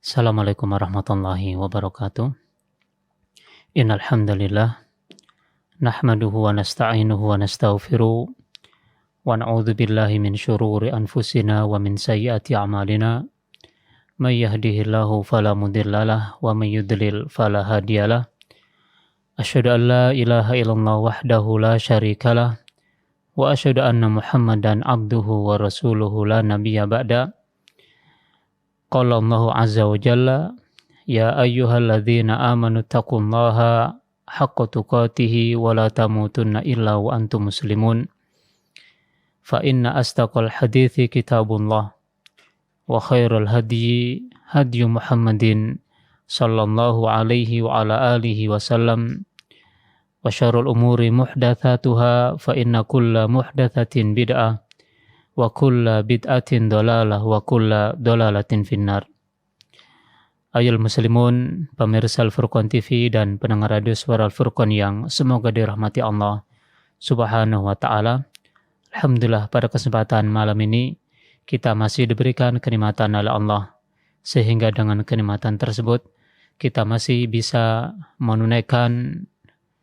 Assalamualaikum warahmatullahi wabarakatuh. Innal hamdalillah nahmaduhu wa nasta'inuhu wa nastaghfiruh wa na'udzu billahi min syururi anfusina wa min sayyiati a'malina. May yahdihillahu fala mudhillalah wa may yudlil fala hadiyalah. Asyhadu an la ilaha illallah wahdahu la syarikalah wa asyhadu anna Muhammadan abduhu wa rasuluhu la nabiyya ba'da. Qala Allahu azza wa jalla, ya ayyuhalladzina amanu taqullaha haqqa tuqatih wa la tamutunna illa wa antum muslimun. Fa inna astaqal hadithi kitabullah wa khairal hadyi hadyu Muhammadin sallallahu alaihi wa ala alihi wasallam wa syarrul umuri muhdatsatuha fa inna kulla muhdatsatin bid'ah wa kulla bid'atin dolalah wa kulla dolalatin finnar. Ayol muslimun, pemirsa Al-Furqan TV dan pendengar radio Suara Al-Furqan yang semoga dirahmati Allah Subhanahu wa taala. Alhamdulillah, pada kesempatan malam ini kita masih diberikan kenikmatan oleh Allah, sehingga dengan kenikmatan tersebut kita masih bisa menunaikan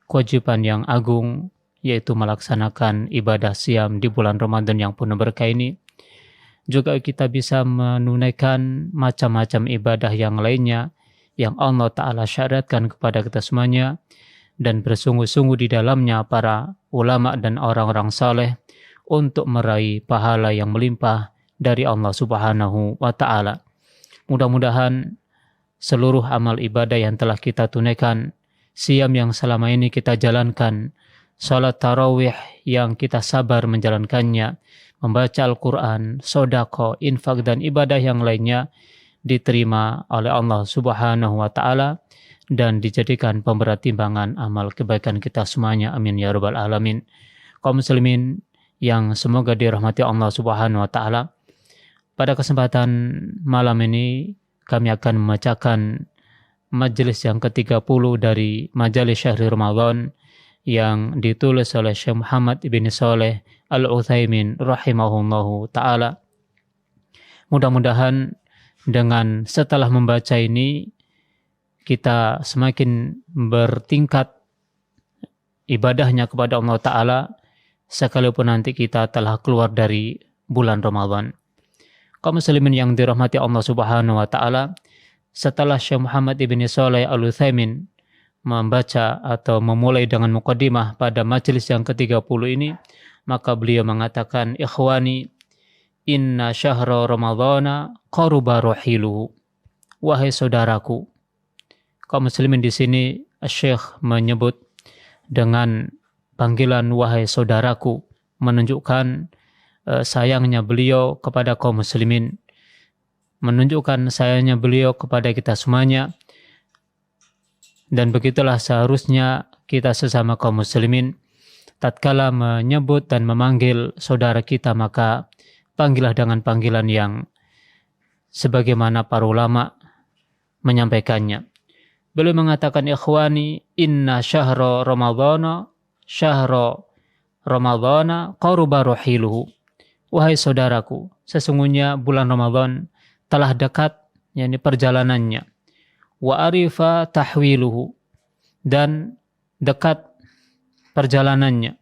kewajiban yang agung, yaitu melaksanakan ibadah siam di bulan Ramadan yang penuh berkah ini. Juga kita bisa menunaikan macam-macam ibadah yang lainnya yang Allah Ta'ala syaratkan kepada kita semuanya, dan bersungguh-sungguh di dalamnya para ulama dan orang-orang saleh untuk meraih pahala yang melimpah dari Allah Subhanahu wa Ta'ala. Mudah-mudahan seluruh amal ibadah yang telah kita tunaikan, siam yang selama ini kita jalankan, salat tarawih yang kita sabar menjalankannya, membaca Al-Quran, sodako, infak dan ibadah yang lainnya diterima oleh Allah Subhanahu wa Ta'ala dan dijadikan pemberat timbangan amal kebaikan kita semuanya. Amin ya rabbal alamin. Kaum muslimin yang semoga dirahmati Allah Subhanahu wa Ta'ala, pada kesempatan malam ini kami akan membacakan majelis yang ke-30 dari majelis Syahri Ramadan yang ditulis oleh Syekh Muhammad bin Shalih Al-Utsaimin rahimahullahu ta'ala. Mudah-mudahan dengan setelah membaca ini kita semakin bertingkat ibadahnya kepada Allah Ta'ala, sekalipun nanti kita telah keluar dari bulan Ramadan. Kaum muslimin yang dirahmati Allah Subhanahu wa Ta'ala, setelah Syekh Muhammad bin Shalih Al-Utsaimin membaca atau memulai dengan muqaddimah pada majelis yang ke-30 ini, maka beliau mengatakan, ikhwani, inna syahra ramadhana qaruba rahiluhu. Wahai saudaraku. Kaum muslimin di sini Syekh menyebut dengan panggilan wahai saudaraku, menunjukkan sayangnya beliau kepada kaum muslimin, menunjukkan sayangnya beliau kepada kita semuanya. Dan begitulah seharusnya kita sesama kaum muslimin, tatkala menyebut dan memanggil saudara kita, maka panggillah dengan panggilan yang sebagaimana para ulama menyampaikannya. Beliau mengatakan, ikhwani, inna syahra ramadhana qaruba rahiluhu. Wahai saudaraku, sesungguhnya bulan Ramadan telah dekat, yakni perjalanannya. Wa arifa tahwiluhu, dan dekat perjalanannya.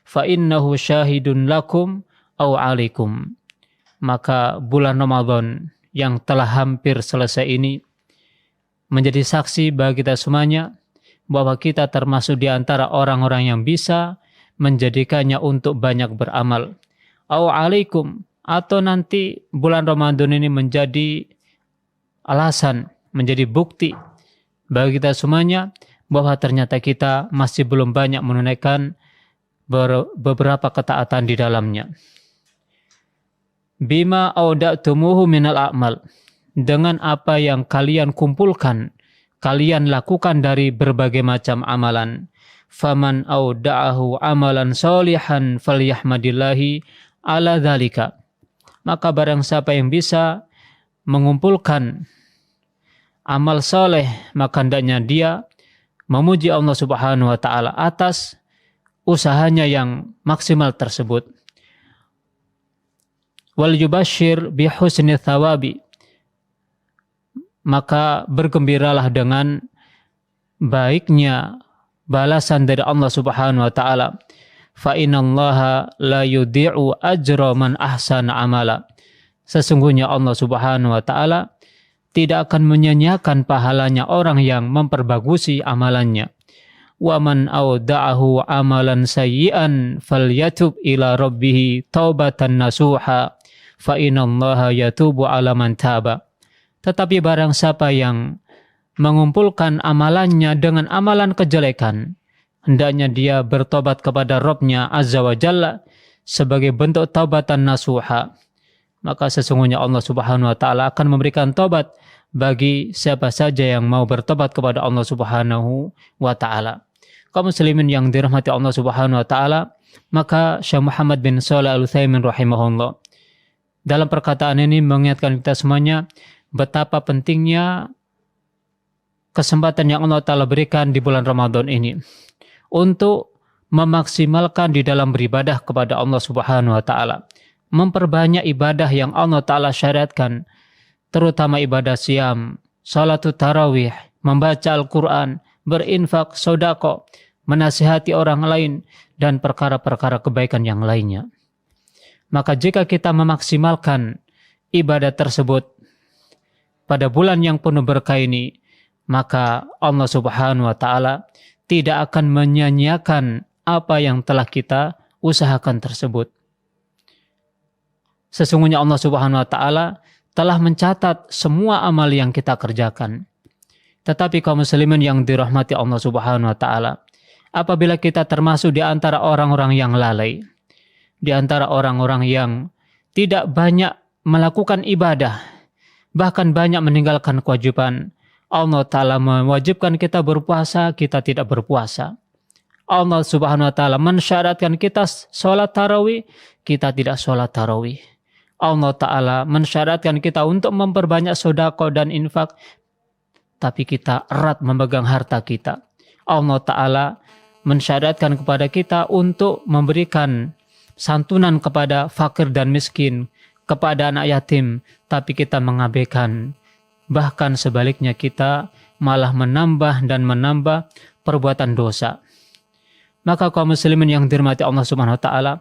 Fa innahu syahidun lakum aw alaikum. Maka bulan Ramadan yang telah hampir selesai ini menjadi saksi bagi kita semuanya bahwa kita termasuk di antara orang-orang yang bisa menjadikannya untuk banyak beramal. Aw alaikum, atau nanti bulan Ramadan ini menjadi alasan, menjadi bukti bagi kita semuanya bahwa ternyata kita masih belum banyak menunaikan beberapa ketaatan di dalamnya. Bima auda'tumuhu minal a'mal, dengan apa yang kalian kumpulkan, kalian lakukan dari berbagai macam amalan. Faman auda'ahu amalan sholihan falyahmadillahi ala dzalika. Maka barang siapa yang bisa mengumpulkan amal soleh, maka hendaknya dia memuji Allah Subhanahu wa Ta'ala atas usahanya yang maksimal tersebut. Wal yubashir bi husni thawabi, maka bergembiralah dengan baiknya balasan dari Allah Subhanahu wa taala. Fa innallaha la yudhi'u ajra man ahsana amala. Sesungguhnya Allah Subhanahu wa taala tidak akan menyia-nyiakan pahalanya orang yang memperbagusi amalannya. Wa man auda'ahu amalan sayyi'an falyatub ila rabbih taubatan nasuha fa innallaha yatubu 'ala man taba. Tetapi barang siapa yang mengumpulkan amalannya dengan amalan kejelekan, hendaknya dia bertobat kepada Rabb-Nya Azza wa Jalla sebagai bentuk taubatan nasuha. Maka sesungguhnya Allah Subhanahu wa taala akan memberikan taubat bagi siapa saja yang mau bertobat kepada Allah Subhanahu wa taala. Kaum muslimin yang dirahmati Allah Subhanahu wa taala, maka Syekh Muhammad bin Shalih Al-Utsaimin rahimahullah dalam perkataan ini mengingatkan kita semuanya betapa pentingnya kesempatan yang Allah taala berikan di bulan Ramadan ini untuk memaksimalkan di dalam beribadah kepada Allah Subhanahu wa taala, memperbanyak ibadah yang Allah taala syariatkan, terutama ibadah siam, salatul tarawih, membaca Al-Qur'an, berinfak, sedekah, menasihati orang lain, dan perkara-perkara kebaikan yang lainnya. Maka jika kita memaksimalkan ibadah tersebut pada bulan yang penuh berkah ini, maka Allah Subhanahu wa taala tidak akan menyia-nyiakan apa yang telah kita usahakan tersebut. Sesungguhnya Allah Subhanahu wa taala telah mencatat semua amal yang kita kerjakan. Tetapi kaum muslimin yang dirahmati Allah Subhanahu wa taala, apabila kita termasuk di antara orang-orang yang lalai, di antara orang-orang yang tidak banyak melakukan ibadah, bahkan banyak meninggalkan kewajiban, Allah Ta'ala mewajibkan kita berpuasa, kita tidak berpuasa. Allah Subhanahu wa taala mensyaratkan kita sholat tarawih, kita tidak sholat tarawih. Allah Ta'ala mensyaratkan kita untuk memperbanyak sedekah dan infak, tapi kita erat memegang harta kita. Allah Ta'ala mensyaratkan kepada kita untuk memberikan santunan kepada fakir dan miskin, kepada anak yatim, tapi kita mengabaikan. Bahkan sebaliknya kita malah menambah dan menambah perbuatan dosa. Maka kaum muslimin yang dirahmati Allah Subhanahu wa taala,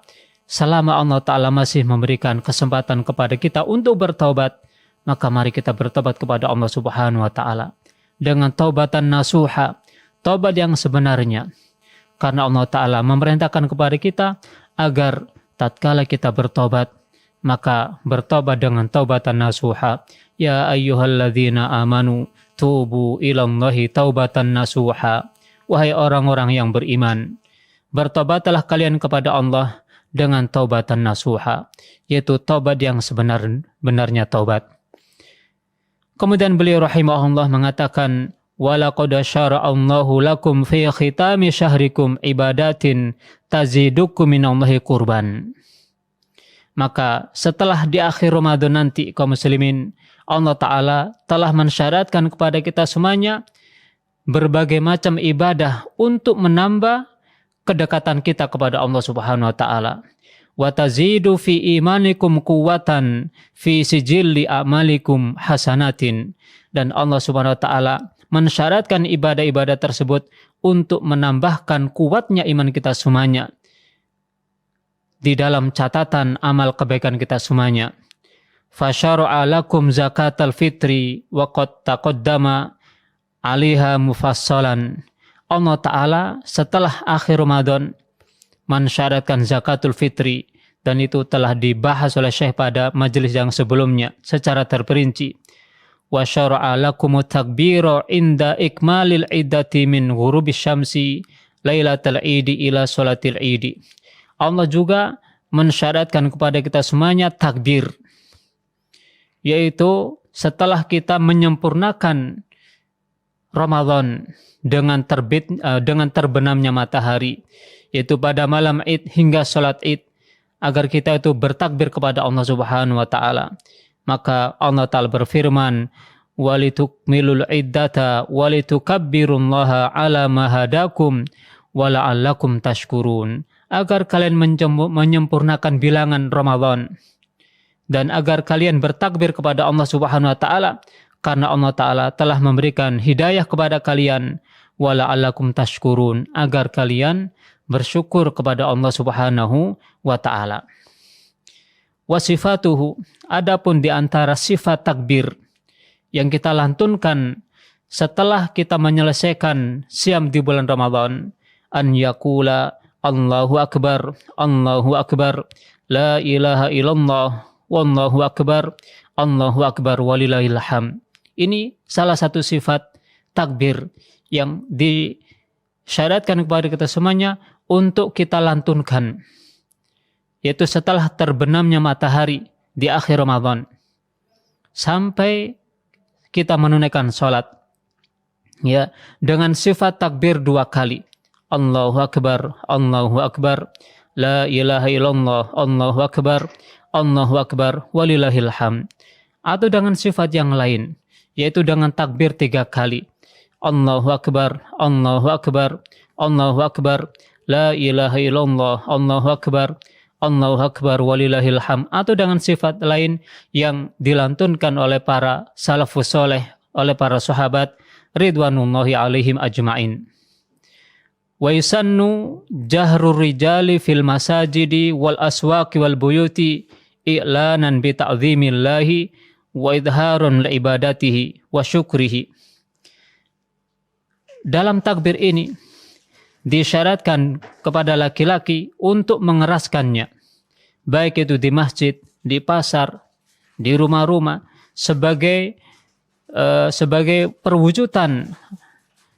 selama Allah Ta'ala masih memberikan kesempatan kepada kita untuk bertaubat, maka mari kita bertobat kepada Allah Subhanahu wa taala dengan taubatan nasuha, taubat yang sebenarnya. Karena Allah Ta'ala memerintahkan kepada kita agar tatkala kita bertobat, maka bertobat dengan taubatan nasuha. Ya ayyuhalladzina amanu tubu ilallahi taubatan nasuha. Wahai orang-orang yang beriman, bertobatlah kalian kepada Allah dengan taubatan nasuha, yaitu taubat yang sebenar-benarnya taubat. Kemudian beliau rahimahullah mengatakan, walaqad syara'allahu lakum fi khitami syahrikum ibadatin tazidukum minallahi qurban. Maka setelah di akhir Ramadan nanti kaum muslimin, Allah Ta'ala telah mensyaratkan kepada kita semuanya berbagai macam ibadah untuk menambah kedekatan kita kepada Allah Subhanahu wa taala. Wa tazidu fi imanikum quwwatan fi sijilli amalikum hasanatin. Dan Allah Subhanahu wa taala mensyaratkan ibadah-ibadah tersebut untuk menambahkan kuatnya iman kita semuanya di dalam catatan amal kebaikan kita semuanya. Fasyara'a lakum zakatal fitri wa qad taqaddama 'alaiha mufassalan. Allah Ta'ala setelah akhir Ramadan mensyaratkan zakatul fitri, dan itu telah dibahas oleh Syekh pada majelis yang sebelumnya secara terperinci. Wa syara'a lakumut takbira inda ikmalil iddati min ghurubis syamsi lailatal idi ila salatil idi. Allah juga mensyaratkan kepada kita semuanya takbir, yaitu setelah kita menyempurnakan Ramadan dengan terbenamnya matahari, yaitu pada malam Id hingga salat Id, agar kita itu bertakbir kepada Allah Subhanahu wa taala. Maka Allah Ta'ala berfirman, walitukmilul iddata walitukabbirullaha ala ma hadakum wa la'allakum tashkurun. Agar kalian menyempurnakan bilangan Ramadan dan agar kalian bertakbir kepada Allah Subhanahu wa taala, karena Allah Ta'ala telah memberikan hidayah kepada kalian, wala'allakum tashkurun, agar kalian bersyukur kepada Allah Subhanahu wa Ta'ala. Wasifatuhu, adapun di antara sifat takbir yang kita lantunkan setelah kita menyelesaikan siam di bulan Ramadan, an yakula Allahu Akbar, Allahu Akbar, la ilaha illallah, wallahu akbar, Allahu Akbar, walillahil hamd. Ini salah satu sifat takbir yang disyaratkan kepada kita semuanya untuk kita lantunkan, yaitu setelah terbenamnya matahari di akhir Ramadan sampai kita menunaikan sholat, ya, dengan sifat takbir 2 kali, Allahu Akbar, Allahu Akbar, la ilaha illallah, Allahu Akbar, Allahu Akbar, walillahil hamd. Atau dengan sifat yang lain, yaitu dengan takbir 3 kali, Allahu Akbar, Allahu Akbar, Allahu Akbar, la ilaha illallah, Allahu Akbar, Allahu Akbar, walillahil hamd. Atau dengan sifat lain yang dilantunkan oleh para salafus soleh, oleh para sahabat ridwanullahi alaihim ajma'in. Wa yusannu jahrur rijali fil masajidi wal aswaqi wal buyuti i'lanan bi ta'zimillahi wa idharun li ibadatihi wa syukrihi. Dalam takbir ini disyaratkan kepada laki-laki untuk mengeraskannya, baik itu di masjid, di pasar, di rumah-rumah, sebagai perwujudan,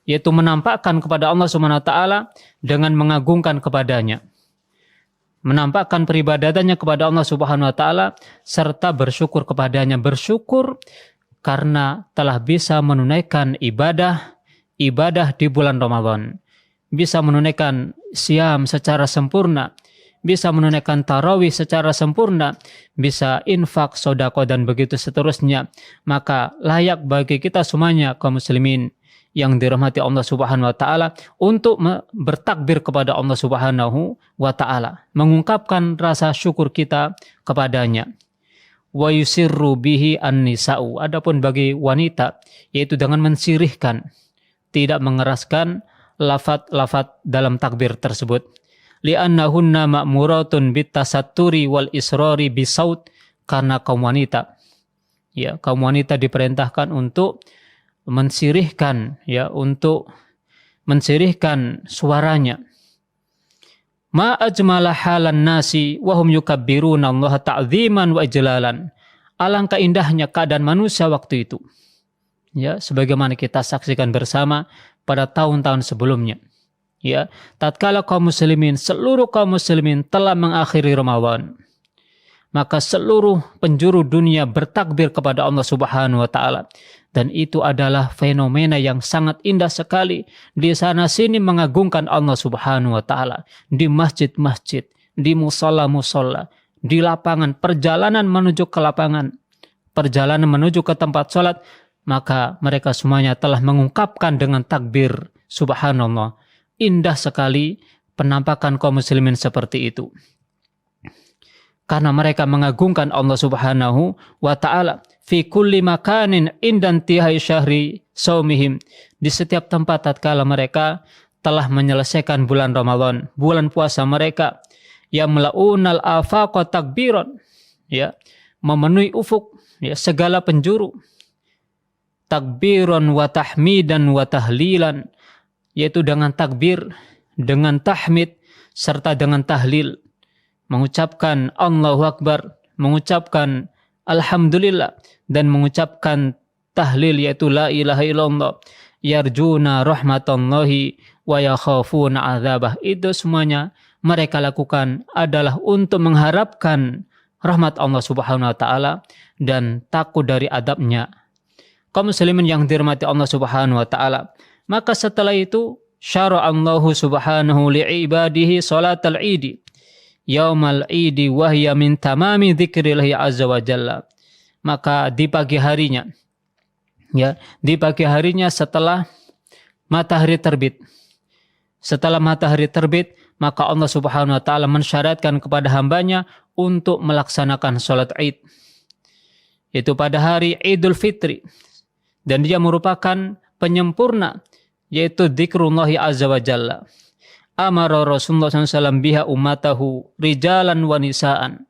yaitu menampakkan kepada Allah Subhanahu wa Ta'ala dengan mengagungkan kepadanya, menampakkan peribadatannya kepada Allah Subhanahu wa Ta'ala serta bersyukur kepadanya, bersyukur karena telah bisa menunaikan ibadah di bulan Ramadan, bisa menunaikan siam secara sempurna, bisa menunaikan tarawih secara sempurna, bisa infak, sedekah dan begitu seterusnya. Maka layak bagi kita semuanya kaum muslimin yang dirahmati Allah Subhanahu wa Ta'ala untuk bertakbir kepada Allah Subhanahu wa Ta'ala, mengungkapkan rasa syukur kita kepadanya. Wa yusirru bihi an-nisa'u, adapun bagi wanita, yaitu dengan mensirihkan, tidak mengeraskan lafaz-lafaz dalam takbir tersebut. Li'annahunna ma'muratun bitasatturi wal israri bisaut, karena kaum wanita, ya, kaum wanita diperintahkan untuk mensirihkan, ya, untuk mensirihkan suaranya. Ma ajmala halan nasi wa hum yukabbiruna Allah ta'ziman wa ijlalan. Alangkah indahnya keadaan manusia waktu itu, ya, sebagaimana kita saksikan bersama pada tahun-tahun sebelumnya, ya, tatkala kaum muslimin, seluruh kaum muslimin telah mengakhiri Ramadan, maka seluruh penjuru dunia bertakbir kepada Allah Subhanahu wa Ta'ala. Dan itu adalah fenomena yang sangat indah sekali. Di sana sini mengagungkan Allah Subhanahu wa Ta'ala, di masjid-masjid, di musola-musola, di lapangan, perjalanan menuju ke lapangan, perjalanan menuju ke tempat sholat, maka mereka semuanya telah mengungkapkan dengan takbir. Subhanallah, indah sekali penampakan kaum muslimin seperti itu, karena mereka mengagungkan Allah Subhanahu wa Ta'ala fi kulli makanin indan tihai syahri saumihim, di setiap tempat tatkala mereka telah menyelesaikan bulan Ramadan, bulan puasa mereka, ya, melaunal afaqa takbiran, ya, memenuhi ufuk, ya, segala penjuru, takbiran wa tahmidan wa tahlilan, yaitu dengan takbir, dengan tahmid serta dengan tahlil, mengucapkan Allahu Akbar, mengucapkan Alhamdulillah, dan mengucapkan tahlil, yaitu la ilaha illallah, yarjuna rahmatallahi wa yakhafuna azabah. Itu semuanya mereka lakukan adalah untuk mengharapkan rahmat Allah Subhanahu wa Ta'ala dan takut dari adabnya. Kaum muslimin yang dirahmati Allah Subhanahu wa Ta'ala, maka setelah itu syara'allahu subhanahu li'ibadihi salatal idi yaumal idi wahya min tamami dzikrillahi azza wa jalla. Maka di pagi harinya, ya, di pagi harinya setelah matahari terbit, maka Allah Subhanahu wa Ta'ala mensyaratkan kepada hambanya untuk melaksanakan sholat Id, itu pada hari Idul Fitri, dan dia merupakan penyempurna, yaitu dzikrullahi azza wa jalla. Amara Rasulullah SAW biha ummatahu rijalan wa nisaan.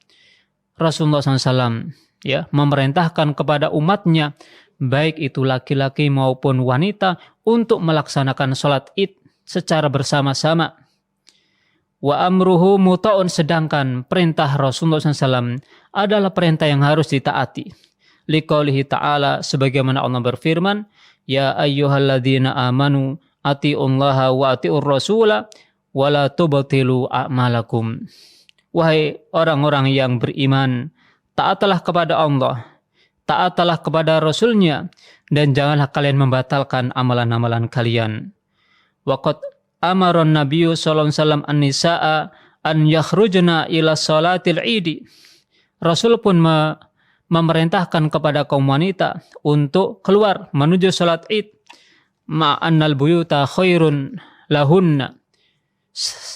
Rasulullah SAW ya memerintahkan kepada umatnya, baik itu laki-laki maupun wanita, untuk melaksanakan sholat id secara bersama-sama. Wa amruhu muta'un, sedangkan perintah Rasulullah SAW adalah perintah yang harus ditaati. Liqaulihi ta'ala, sebagaimana Allah berfirman, ya ayyuhalladzina amanu ati'ullaha wa ati'ur rasula wa la tubtilu a'malakum. Wahai orang-orang yang beriman, taatlah kepada Allah, taatlah kepada Rasulnya, dan janganlah kalian membatalkan amalan-amalan kalian. Waqad amara an-nabiyyu sallallahu alaihi wasallam an-nisaa an yakhrujna ila salatil idi. Rasul pun memerintahkan kepada kaum wanita untuk keluar menuju salat id. Ma'annal buyuta khairun lahunna.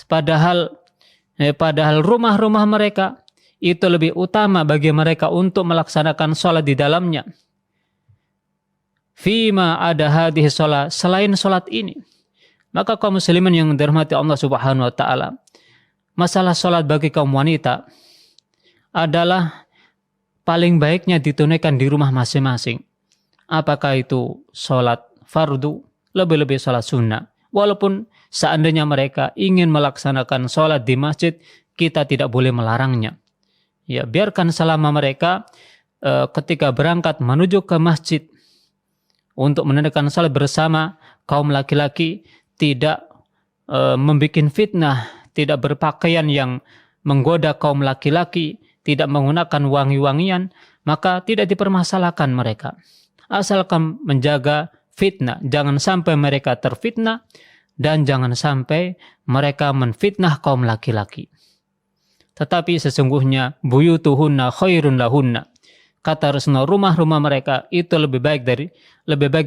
Padahal rumah-rumah mereka itu lebih utama bagi mereka untuk melaksanakan sholat di dalamnya. Fima ada hadhihi sholat, selain sholat ini. Maka kaum muslimin yang dirahmati Allah Subhanahu wa taala, masalah sholat bagi kaum wanita adalah paling baiknya ditunaikan di rumah masing-masing. Apakah itu sholat fardu, lebih-lebih sholat sunnah. Walaupun seandainya mereka ingin melaksanakan sholat di masjid, kita tidak boleh melarangnya. Ya, biarkan selama mereka ketika berangkat menuju ke masjid untuk menunaikan sholat bersama, kaum laki-laki tidak membuat fitnah, tidak berpakaian yang menggoda kaum laki-laki, tidak menggunakan wangi-wangian, maka tidak dipermasalahkan mereka. Asalkan menjaga fitnah, jangan sampai mereka terfitnah, dan jangan sampai mereka menfitnah kaum laki-laki. Tetapi sesungguhnya buyutuhunna khairun lahunna. Kata Rasulullah, rumah-rumah mereka itu lebih baik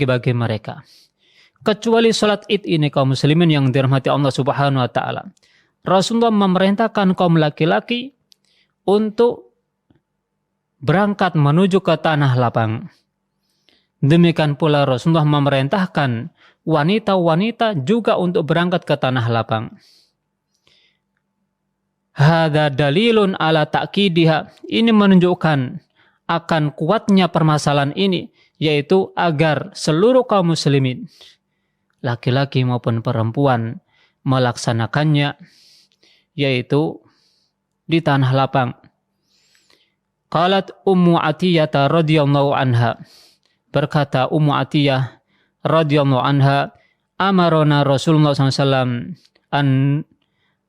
bagi mereka. Kecuali salat id ini, kaum muslimin yang dirahmati Allah Subhanahu wa taala. Rasulullah memerintahkan kaum laki-laki untuk berangkat menuju ke tanah lapang. Demikian pula Rasulullah memerintahkan wanita-wanita juga untuk berangkat ke tanah lapang. Hadza dalilun ala ta'kidiha. Ini menunjukkan akan kuatnya permasalahan ini, yaitu agar seluruh kaum muslimin, laki-laki maupun perempuan, melaksanakannya, yaitu di tanah lapang. Qalat Ummu Atiyah radhiyallahu anha. Berkata Ummu Atiyah radhiyallahu anha, amarona Rasulullah SAW an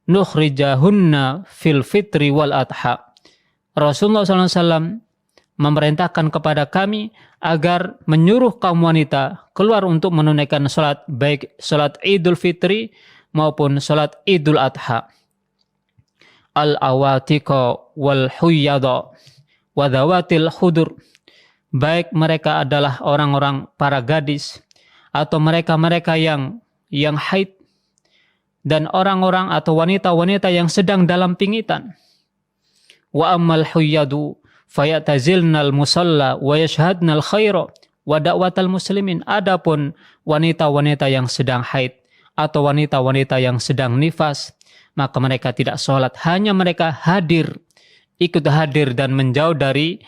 nukhrijahunna fil fitri wal adha. Rasulullah SAW memerintahkan kepada kami agar menyuruh kaum wanita keluar untuk menunaikan salat, baik salat Idul Fitri maupun salat Idul Adha. Al-awatiqa wal huyyada wa dhawatil khudur. Baik mereka adalah orang-orang para gadis atau mereka-mereka yang haid, dan orang-orang atau wanita-wanita yang sedang dalam pingitan. Wa ammal huyyadu fayatazilnal musalla wa yashhadnal khaira wa da'watal muslimin. Adapun wanita-wanita yang sedang haid atau wanita-wanita yang sedang nifas, maka mereka tidak sholat, hanya mereka ikut hadir dan menjauh dari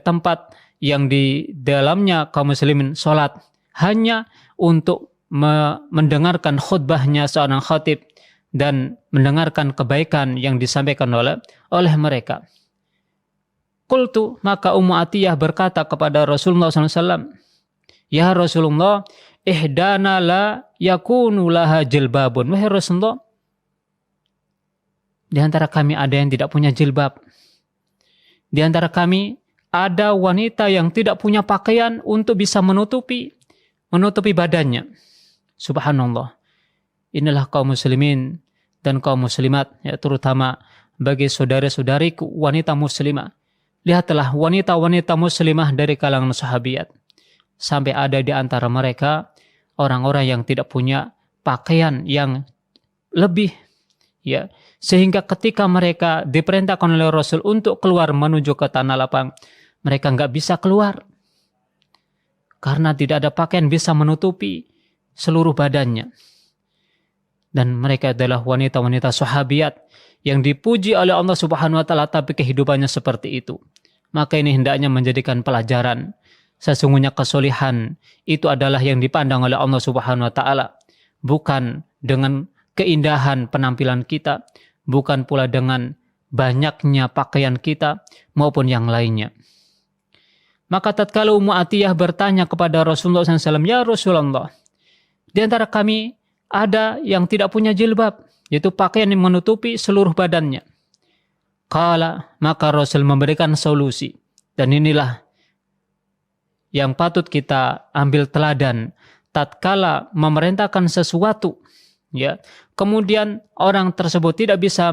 tempat yang di dalamnya kaum muslimin sholat, hanya untuk mendengarkan khutbahnya seorang khatib dan mendengarkan kebaikan yang disampaikan oleh mereka. Qultu, maka Ummu Atiyah berkata kepada Rasulullah SAW, ya Rasulullah, ihdana la yakunu laha jilbabun. Wahai Rasulullah, di antara kami ada yang tidak punya jilbab. Di antara kami ada wanita yang tidak punya pakaian untuk bisa menutupi badannya. Subhanallah. Inilah kaum muslimin dan kaum muslimat, ya, terutama bagi saudara-saudariku wanita muslimah. Lihatlah wanita-wanita muslimah dari kalangan sahabiat. Sampai ada di antara mereka orang-orang yang tidak punya pakaian yang lebih, ya, sehingga ketika mereka diperintahkan oleh Rasul untuk keluar menuju ke tanah lapang, mereka nggak bisa keluar. karena tidak ada pakaian bisa menutupi seluruh badannya. Dan mereka adalah wanita-wanita sahabiat yang dipuji oleh Allah Subhanahu wa taala, tapi kehidupannya seperti itu. Maka ini hendaknya menjadikan pelajaran. Sesungguhnya kesolihan itu adalah yang dipandang oleh Allah Subhanahu wa taala, bukan dengan keindahan penampilan kita, bukan pula dengan banyaknya pakaian kita maupun yang lainnya. Maka tatkala Ummu Atiyah bertanya kepada Rasulullah SAW, "Ya Rasulullah, di antara kami ada yang tidak punya jilbab, yaitu pakaian yang menutupi seluruh badannya." Qala, maka Rasul memberikan solusi. Dan inilah yang patut kita ambil teladan tatkala memerintahkan sesuatu, ya. Kemudian orang tersebut tidak bisa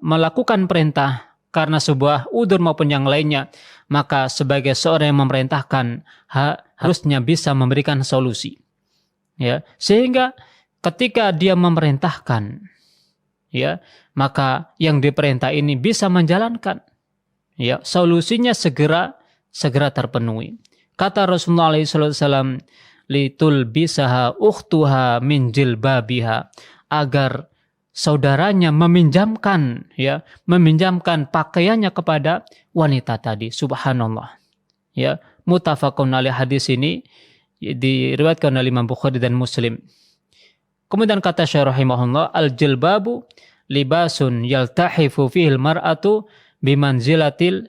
melakukan perintah karena sebuah udzur maupun yang lainnya, maka sebagai seorang yang memerintahkan harusnya bisa memberikan solusi. Ya, sehingga ketika dia memerintahkan, ya, maka yang diperintah ini bisa menjalankan. Ya, solusinya segera terpenuhi. Kata Rasulullah SAW, litul bisaha ukhtuha min jilbabiha, agar saudaranya meminjamkan pakaiannya kepada wanita tadi. Subhanallah. Ya, muttafaqun alaih. Hadis ini diriwayatkan oleh Imam Bukhari dan Muslim. Kemudian kata Syekh rahimahullah, al-jilbabu libasun yaltahifu fihil mar'atu bimanzilatil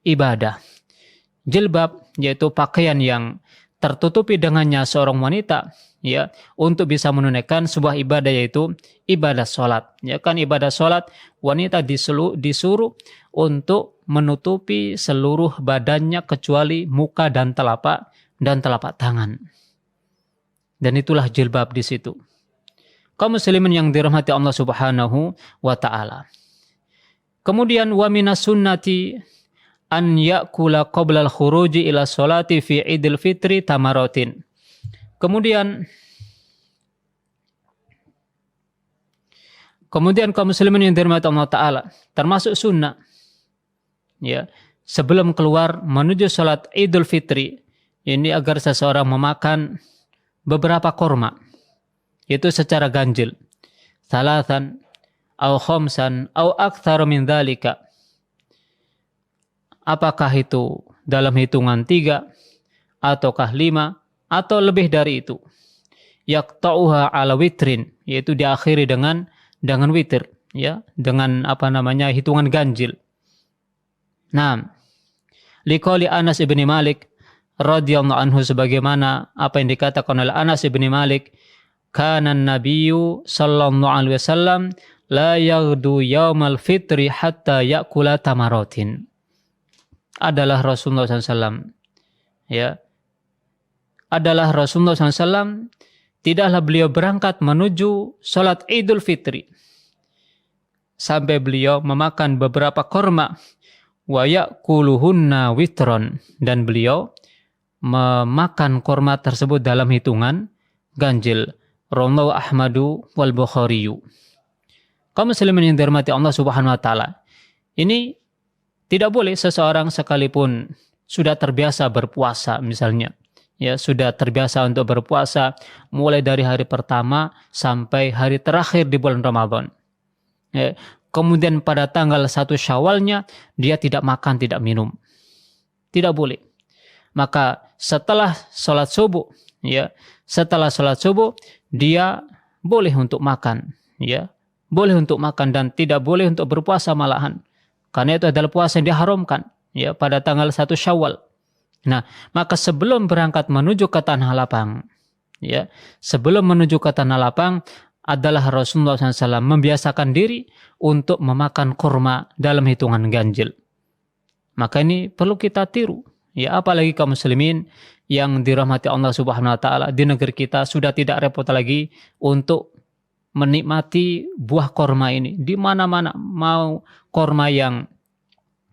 ibadah. Jilbab yaitu pakaian yang tertutupi dengannya seorang wanita, ya, untuk bisa menunaikan sebuah ibadah, yaitu ibadah sholat. Ya kan, ibadah sholat wanita disuruh untuk menutupi seluruh badannya kecuali muka dan telapak tangan. Dan itulah jilbab di situ. Kaum muslimin yang dirahmati Allah Subhanahu wa taala. Kemudian wa minas sunnati an ya'kula qabla al-khuruji ila sholati fi Idul Fitri tamaratin. Kemudian kaum muslimin yang dirahmati Allah taala, termasuk sunnah, ya, sebelum keluar menuju salat Idul Fitri, ini agar seseorang memakan beberapa korma, itu secara ganjil, salatan au khamsan au aktsar min dzalika. Apakah itu dalam hitungan 3 ataukah 5 atau lebih dari itu? Yaqta'uha ala witrin, yaitu diakhiri dengan witir, ya, dengan hitungan ganjil. Nah, liqauli Anas ibn Malik radhiyallahu anhu, sebagaimana apa yang dikatakan oleh Anas ibn Malik, kana an-nabiyyu sallallahu alaihi wasallam la yaghdu yaumal fitri hatta ya'kula tamaratin. Adalah Rasulullah SAW, ya, adalah Rasulullah SAW, tidaklah beliau berangkat menuju sholat Idul Fitri sampai beliau memakan beberapa korma, wa ya'kuluhunna witron, dan beliau memakan korma tersebut dalam hitungan ganjil. Rawahu Ahmadu wal Bukhariyu. Kaum muslimin yang dirahmati Allah Subhanahu wa taala, ini tidak boleh seseorang sekalipun sudah terbiasa berpuasa misalnya, ya, sudah terbiasa untuk berpuasa mulai dari hari pertama sampai hari terakhir di bulan Ramadan. Ya, kemudian pada tanggal 1 Syawalnya dia tidak makan, tidak minum. Tidak boleh. Maka setelah sholat subuh, ya, dia boleh untuk makan, ya, boleh untuk makan dan tidak boleh untuk berpuasa malahan. Karena itu adalah puasa yang diharamkan, ya, pada tanggal 1 Syawal. Nah, maka sebelum berangkat menuju ke tanah lapang, ya, sebelum menuju ke tanah lapang adalah Rasulullah SAW membiasakan diri untuk memakan kurma dalam hitungan ganjil. Maka ini perlu kita tiru, ya, apalagi kaum muslimin yang dirahmati Allah Subhanahu wa taala, di negeri kita sudah tidak repot lagi untuk menikmati buah korma ini. Di mana-mana, mau korma yang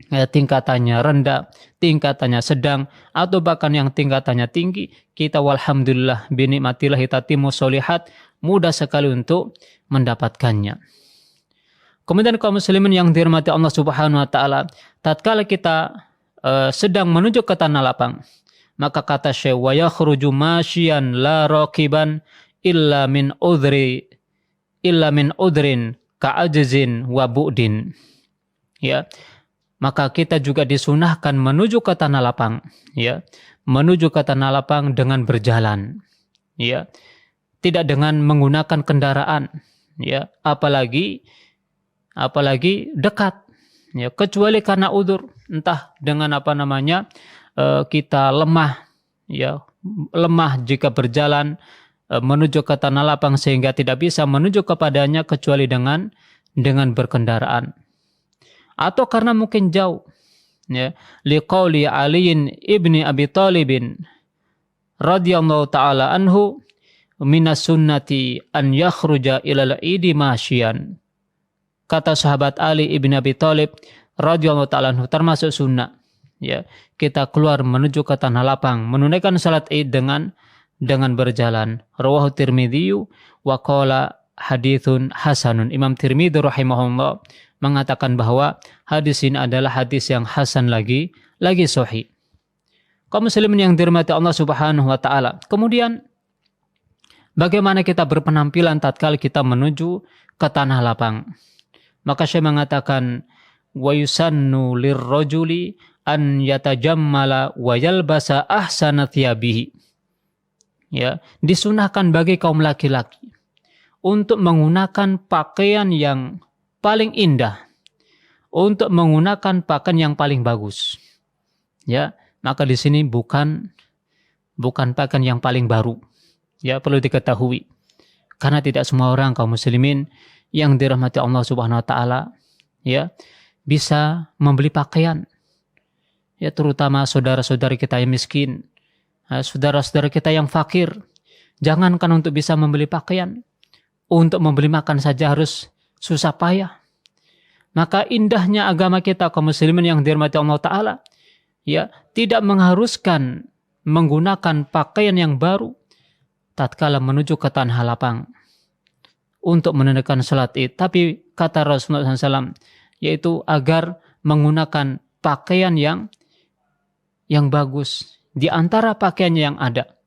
tingkatannya rendah, tingkatannya sedang, atau bahkan yang tingkatannya tinggi, kita walhamdulillah binikmatillahi tatimmu sholihat, mudah sekali untuk mendapatkannya. Kemudian kaum muslimin yang dirahmati Allah Subhanahu wa taala, tatkala kita sedang menuju ke tanah lapang, Maka kata Syekh, wa yakhruju masyian la raqiban illa min udrin ka'ajzin wa bu'din. Ya. Maka kita juga disunahkan menuju ke tanah lapang, ya. Menuju ke tanah lapang dengan berjalan, ya. Tidak dengan menggunakan kendaraan, ya, apalagi dekat, ya, kecuali karena udzur, entah dengan kita lemah, ya, lemah jika berjalan menuju ke tanah lapang sehingga tidak bisa menuju kepadanya kecuali dengan berkendaraan, atau karena mungkin jauh, ya, liqauli Ali ibni Abi Thalib radhiyallahu taala anhu minas sunnati an yakhruja ilal idi masyian. Kata sahabat Ali ibn Abi Thalib radhiyallahu taala anhu, termasuk sunnah, ya, kita keluar menuju ke tanah lapang menunaikan salat Id dengan berjalan. Rawahu Tirmidzi wa qala haditsun hasanun. Imam Tirmidzi rahimahullah mengatakan bahwa hadis ini adalah hadis yang hasan lagi sahih. Kaum muslimin yang dirahmati Allah Subhanahu wa taala. Kemudian bagaimana kita berpenampilan tatkala kita menuju ke tanah lapang? Maka Syekh mengatakan wa yusannu lirrajuli an yatajammala wa yalbasa ahsana thiyabihi. Ya, disunahkan bagi kaum laki-laki untuk menggunakan pakaian yang paling indah, untuk menggunakan pakaian yang paling bagus. Ya, maka di sini bukan pakaian yang paling baru. Ya, perlu diketahui. Karena tidak semua orang kaum muslimin yang dirahmati Allah Subhanahu wa taala, ya, bisa membeli pakaian. Ya, terutama saudara-saudari kita yang miskin, saudara-saudara kita yang fakir. Jangankan untuk bisa membeli pakaian, untuk membeli makan saja harus susah payah. Maka indahnya agama kita kaum muslimin yang dirahmati Allah taala, ya, tidak mengharuskan menggunakan pakaian yang baru tatkala menuju ke tanah lapang untuk menunaikan salat Id. Tapi kata Rasulullah SAW, yaitu agar menggunakan pakaian yang bagus di antara pakaian yang ada.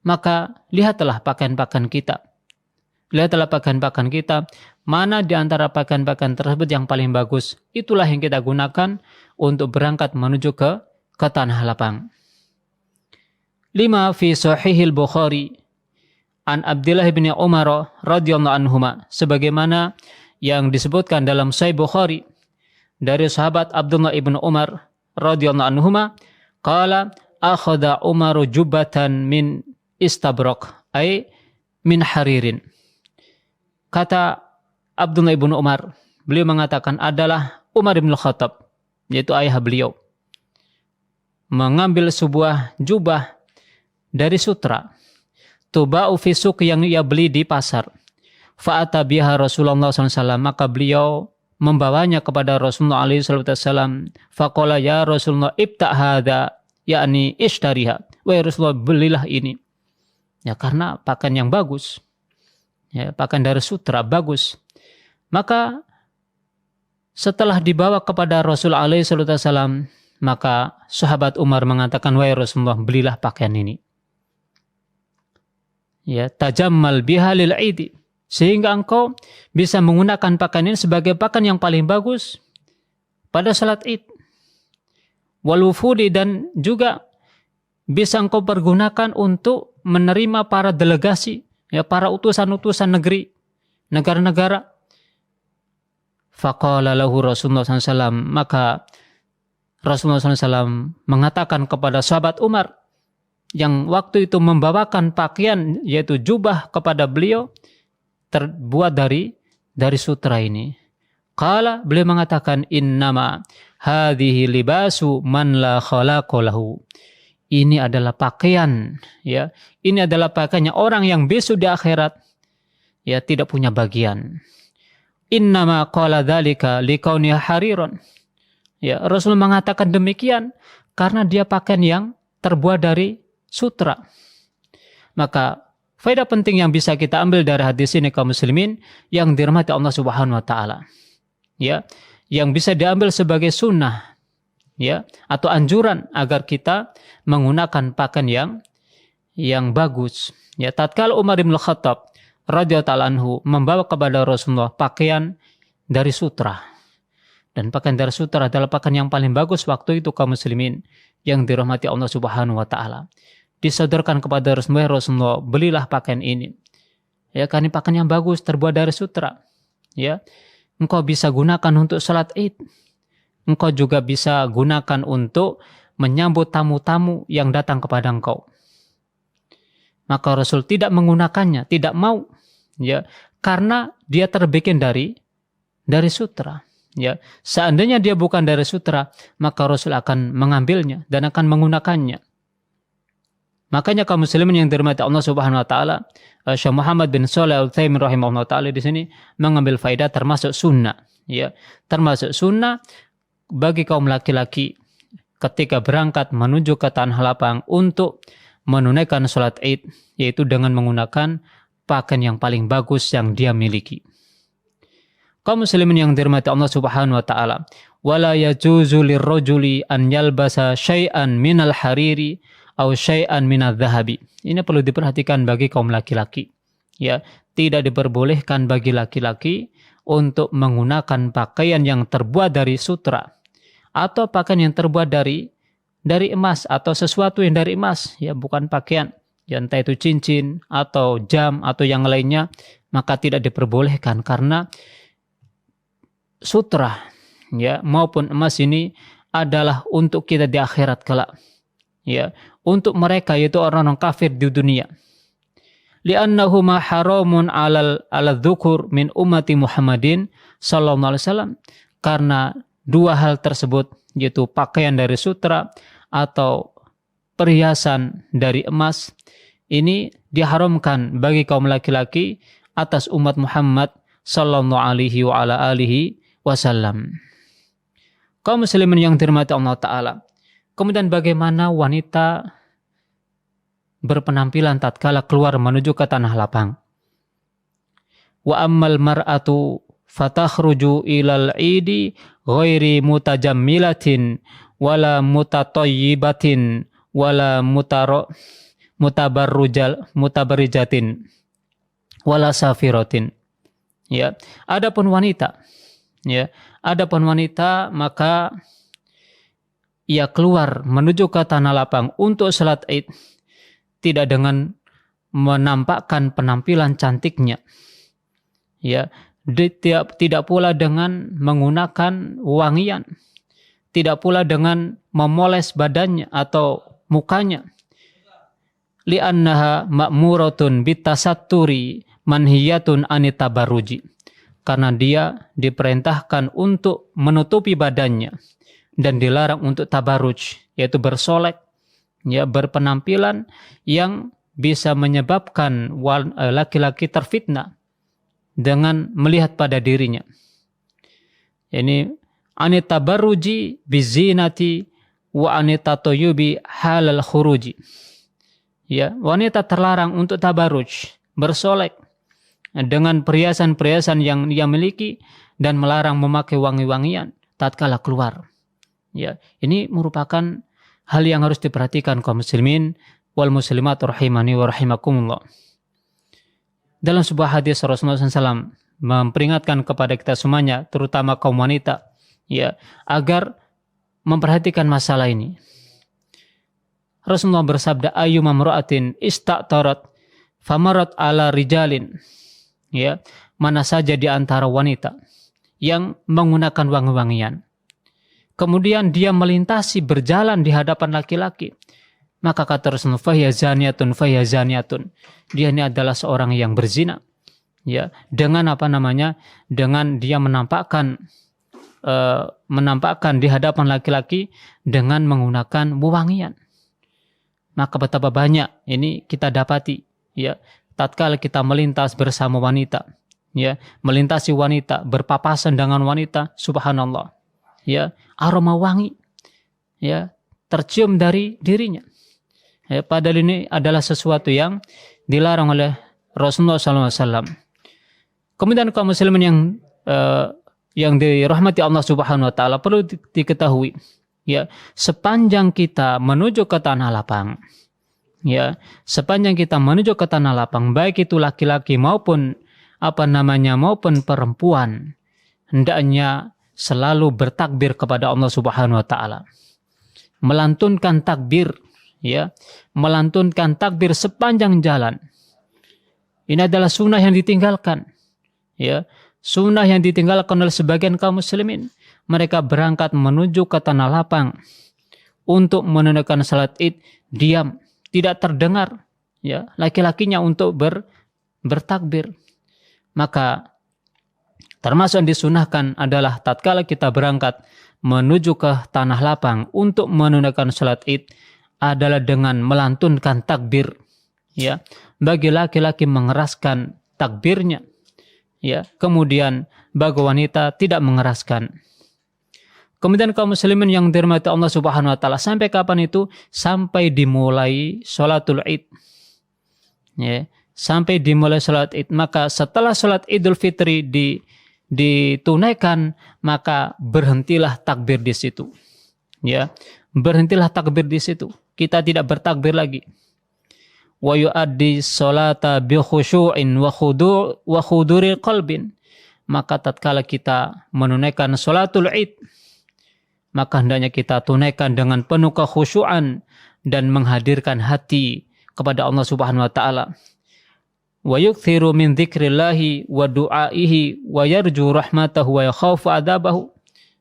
Maka lihatlah pakaian-pakaian kita. Lihatlah pakaian-pakaian kita, mana di antara pakaian-pakaian tersebut yang paling bagus. Itulah yang kita gunakan untuk berangkat menuju ke tanah lapang. 5 fi Sahihil Bukhari an Abdullah bin Umar radhiyallahu anhuma, sebagaimana yang disebutkan dalam Sahih Bukhari dari sahabat Abdullah bin Umar radhiyallahu anhuma, qala akhadha Umar jubbatan min istabraq ay min haririn. Kata Abdullah bin Umar, beliau mengatakan adalah Umar bin Khattab, yaitu ayah beliau, mengambil sebuah jubah dari sutra, tuba'u fi suq, yang ia beli di pasar. Fa'ata biha Rasulullah SAW, maka beliau membawanya kepada Rasulullah SAW. Faqala ya Rasulullah ibta' hadha, yakni ishtariha, wahai Rasulullah belilah ini. Ya, karena pakaian yang bagus, ya, pakaian dari sutra bagus. Maka setelah dibawa kepada Rasulullah SAW, maka sahabat Umar mengatakan, wahai Rasulullah belilah pakaian ini. Ya, tajammal biha lil Id, sehingga engkau bisa menggunakan pakaian ini sebagai pakaian yang paling bagus pada salat Id. Wal wufudi, dan juga bisa engkau pergunakan untuk menerima para delegasi, ya, para utusan-utusan negara-negara. Faqala lahu Rasulullah SAW, maka Rasulullah SAW mengatakan kepada sahabat Umar yang waktu itu membawakan pakaian, yaitu jubah kepada beliau, terbuat dari sutra ini. Qala, beliau mengatakan, innama hadhihi libasu man la khalaqa lahu. Ini adalah pakaian, ya, ini adalah pakaiannya orang yang besok di akhirat, ya, tidak punya bagian. Innama qala dzalika liqauniha hariron. Ya, Rasul mengatakan demikian karena dia pakaian yang terbuat dari sutra. Maka faedah penting yang bisa kita ambil dari hadis ini kaum muslimin yang dirahmati Allah Subhanahu wa taala, ya, yang bisa diambil sebagai sunnah, ya, atau anjuran agar kita menggunakan pakaian yang bagus. Ya, tatkala Umar bin Khattab radhiyallahu anhu membawa kepada Rasulullah pakaian dari sutra. Dan pakaian dari sutra adalah pakaian yang paling bagus waktu itu kaum muslimin yang dirahmati Allah Subhanahu wa taala. Disodorkan kepada Rasulullah, belilah pakaian ini. Ya, karena pakaian yang bagus terbuat dari sutra. Ya. Engkau bisa gunakan untuk salat Id. Engkau juga bisa gunakan untuk menyambut tamu-tamu yang datang kepada engkau. Maka Rasul tidak menggunakannya, tidak mau, ya, karena dia terbikin dari sutra. Ya, seandainya dia bukan dari sutra, maka Rasul akan mengambilnya dan akan menggunakannya. Makanya kaum muslimin yang dirahmati Allah Subhanahu wa taala, Syekh Muhammad bin Shalih Al-Utsaimin rahimahullah taala di sini mengambil faedah termasuk sunnah, ya. Termasuk sunnah bagi kaum laki-laki ketika berangkat menuju ke tanah lapang untuk menunaikan salat Id, yaitu dengan menggunakan pakaian yang paling bagus yang dia miliki. Kaum muslimin yang dirahmati Allah Subhanahu wa taala, wala yajuzu lirrajuli an yalbasa syai'an minal hariri aw syai'an minadz-dzahabi. Ini perlu diperhatikan bagi kaum laki-laki. Ya, tidak diperbolehkan bagi laki-laki untuk menggunakan pakaian yang terbuat dari sutra atau pakaian yang terbuat dari emas atau sesuatu yang dari emas, ya, bukan pakaian. Ya, entah itu cincin atau jam atau yang lainnya, maka tidak diperbolehkan karena sutra, ya, maupun emas ini adalah untuk kita di akhirat kelak. Ya, untuk mereka yaitu orang-orang kafir di dunia. Li'annahuma haramun 'alal dzukur min ummati Muhammadin sallallahu alaihi wasallam, karena dua hal tersebut yaitu pakaian dari sutra atau perhiasan dari emas ini diharamkan bagi kaum laki-laki atas umat Muhammad sallallahu alaihi wa ala alihi wasallam. Kaum muslimin yang dirahmati Allah taala, kemudian bagaimana wanita berpenampilan tatkala keluar menuju ke tanah lapang? Wa ammal mar'atu fatakhruju ilal idi ghairi mutajammilatin wala mutatayyibatin wala mutabarrijatin wala safiratin. Ya, adapun wanita, ya, adapun wanita maka ia keluar menuju ke tanah lapang untuk salat Id tidak dengan menampakkan penampilan cantiknya, ya, tidak pula dengan menggunakan wangian, tidak pula dengan memoles badannya atau mukanya. Li'annaha ma'muratun bitasatturi manhiyatun anitabaruji, karena dia diperintahkan untuk menutupi badannya dan dilarang untuk tabaruj, yaitu bersolek, ya, berpenampilan yang bisa menyebabkan laki-laki terfitnah dengan melihat pada dirinya. Ini anitabaruji bizinati wa anitatoyubi halal khuruji. Ya, wanita terlarang untuk tabaruj, bersolek dengan perhiasan-perhiasan yang ia miliki dan melarang memakai wangi-wangian tatkala keluar. Ya, ini merupakan hal yang harus diperhatikan kaum muslimin wal muslimat rahimani wa rahimakumullah. Dalam sebuah hadis Rasulullah SAW memperingatkan kepada kita semuanya, terutama kaum wanita, ya, agar memperhatikan masalah ini. Rasulullah bersabda, ayyuma imra'atin ista'tarat famarat ala rijalin, ya, mana saja di antara wanita yang menggunakan wangi-wangian, kemudian dia melintasi berjalan di hadapan laki-laki, maka kata Rasulullah, fahiyazaniyatun, dia ini adalah seorang yang berzina, ya, dengan dengan dia menampakkan di hadapan laki-laki dengan menggunakan wewangian. Maka betapa banyak ini kita dapati, ya, tatkala kita melintas bersama wanita, ya, melintasi wanita, berpapasan dengan wanita, subhanallah, ya, aroma wangi, ya, tercium dari dirinya. Ya, padahal ini adalah sesuatu yang dilarang oleh Rasulullah SAW. Kemudian kaum muslimin yang dirahmati Allah Subhanahu Wa Taala, perlu diketahui, Ya, sepanjang kita menuju ke tanah lapang, ya, sepanjang kita menuju ke tanah lapang, baik itu laki-laki maupun maupun perempuan, hendaknya selalu bertakbir kepada Allah Subhanahu wa taala. Melantunkan takbir, ya, melantunkan takbir sepanjang jalan. Ini adalah sunnah yang ditinggalkan, ya, sunnah yang ditinggalkan oleh sebagian kaum muslimin. Mereka berangkat menuju ke tanah lapang untuk menunaikan salat Id, diam, tidak terdengar, ya, laki-lakinya untuk bertakbir. Maka termasuk yang disunahkan adalah tatkala kita berangkat menuju ke tanah lapang untuk menunaikan salat Id adalah dengan melantunkan takbir, ya. Bagi laki-laki mengeraskan takbirnya, ya. Kemudian bagi wanita tidak mengeraskan. Kemudian kaum muslimin yang dirahmati Allah Subhanahu wa taala, sampai kapan itu? Sampai dimulai salatul Id. Ya, sampai dimulai salat Id. Maka setelah salat Idul Fitri ditunaikan, maka berhentilah takbir di situ. Ya, berhentilah takbir di situ. Kita tidak bertakbir lagi. Wa yu'addi sholata bi khusyu'in wa khuduril qalbin. Maka tatkala kita menunaikan salatul Id, maka hendaknya kita tunaikan dengan penuh kekhusyuan dan menghadirkan hati kepada Allah Subhanahu wa taala. Wa yukthiru min dzikrillahi wa du'aihi wa yarju rahmatahu wa yakhafu adabahu.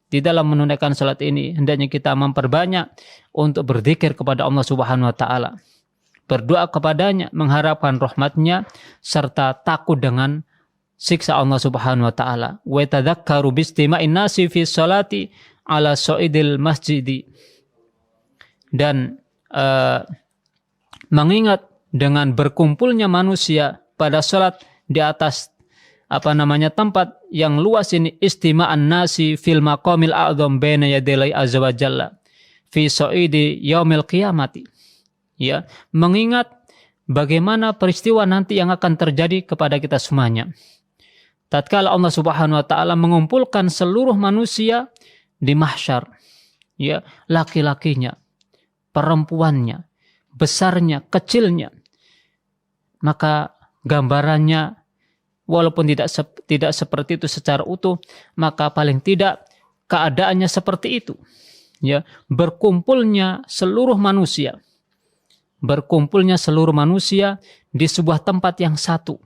Di dalam menunaikan salat ini hendaknya kita memperbanyak untuk berzikir kepada Allah Subhanahu wa taala. Berdoa kepadanya, mengharapkan rahmatnya serta takut dengan siksa Allah Subhanahu wa taala. Wa tadzakkaru bistima'in nasi fi sholati ala so'idil masjidi. Dan mengingat dengan berkumpulnya manusia pada salat di atas tempat yang luas ini, istima'an nasi fil maqamil a'zam baina yadilai azza wa jalla fi so'idi yaumil qiyamati. Ya, mengingat bagaimana peristiwa nanti yang akan terjadi kepada kita semuanya. Tatkala Allah Subhanahu wa taala mengumpulkan seluruh manusia di mahsyar, ya, laki-lakinya, perempuannya, besarnya, kecilnya, maka gambarannya walaupun tidak seperti itu secara utuh, maka paling tidak keadaannya seperti itu, ya, berkumpulnya seluruh manusia di sebuah tempat yang satu,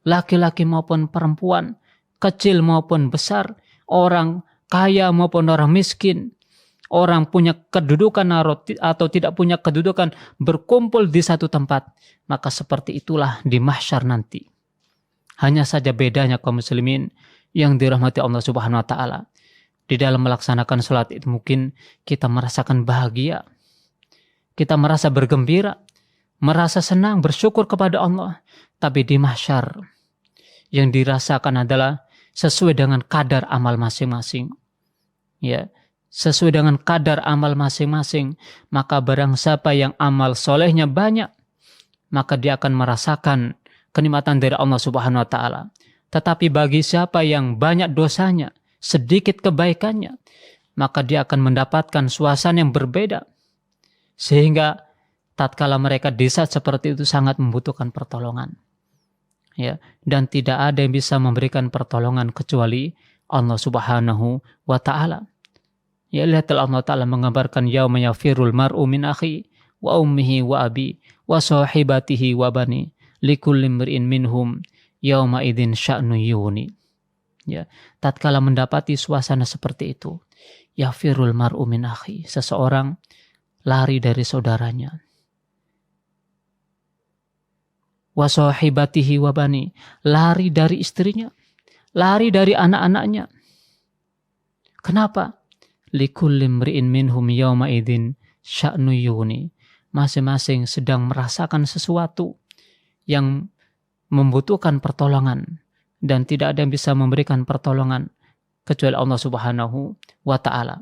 laki-laki maupun perempuan, kecil maupun besar, orang kaya maupun orang miskin, orang punya kedudukan atau tidak punya kedudukan, berkumpul di satu tempat. Maka seperti itulah di mahsyar nanti. Hanya saja bedanya kaum muslimin yang dirahmati Allah Subhanahu wa taala, di dalam melaksanakan salat itu mungkin kita merasakan bahagia, kita merasa bergembira, merasa senang, bersyukur kepada Allah. Tapi di mahsyar yang dirasakan adalah sesuai dengan kadar amal masing-masing. Ya, sesuai dengan kadar amal masing-masing. Maka barang siapa yang amal solehnya banyak, maka dia akan merasakan kenikmatan dari Allah Subhanahu wa taala. Tetapi bagi siapa yang banyak dosanya, sedikit kebaikannya, maka dia akan mendapatkan suasana yang berbeda. Sehingga tatkala mereka di saat seperti itu sangat membutuhkan pertolongan. Ya, dan tidak ada yang bisa memberikan pertolongan kecuali Allah Subhanahu wa taala. Ya, lihatlah Allah taala mengabarkan yauma yafirul mar'u min akhi wa ummihi wa abi wa sahibatihi wa bani likulli imri'in minhum yauma idzin sya'nu yuni. Ya, tatkala mendapati suasana seperti itu, yafirul mar'u min akhi, seseorang lari dari saudaranya, wa sahibatihi wa bani, lari dari istrinya, lari dari anak-anaknya. Kenapa? Likulli imri'in minhum yawma idzin sya'nu yuni. Masing-masing sedang merasakan sesuatu yang membutuhkan pertolongan, dan tidak ada yang bisa memberikan pertolongan kecuali Allah Subhanahu wa taala.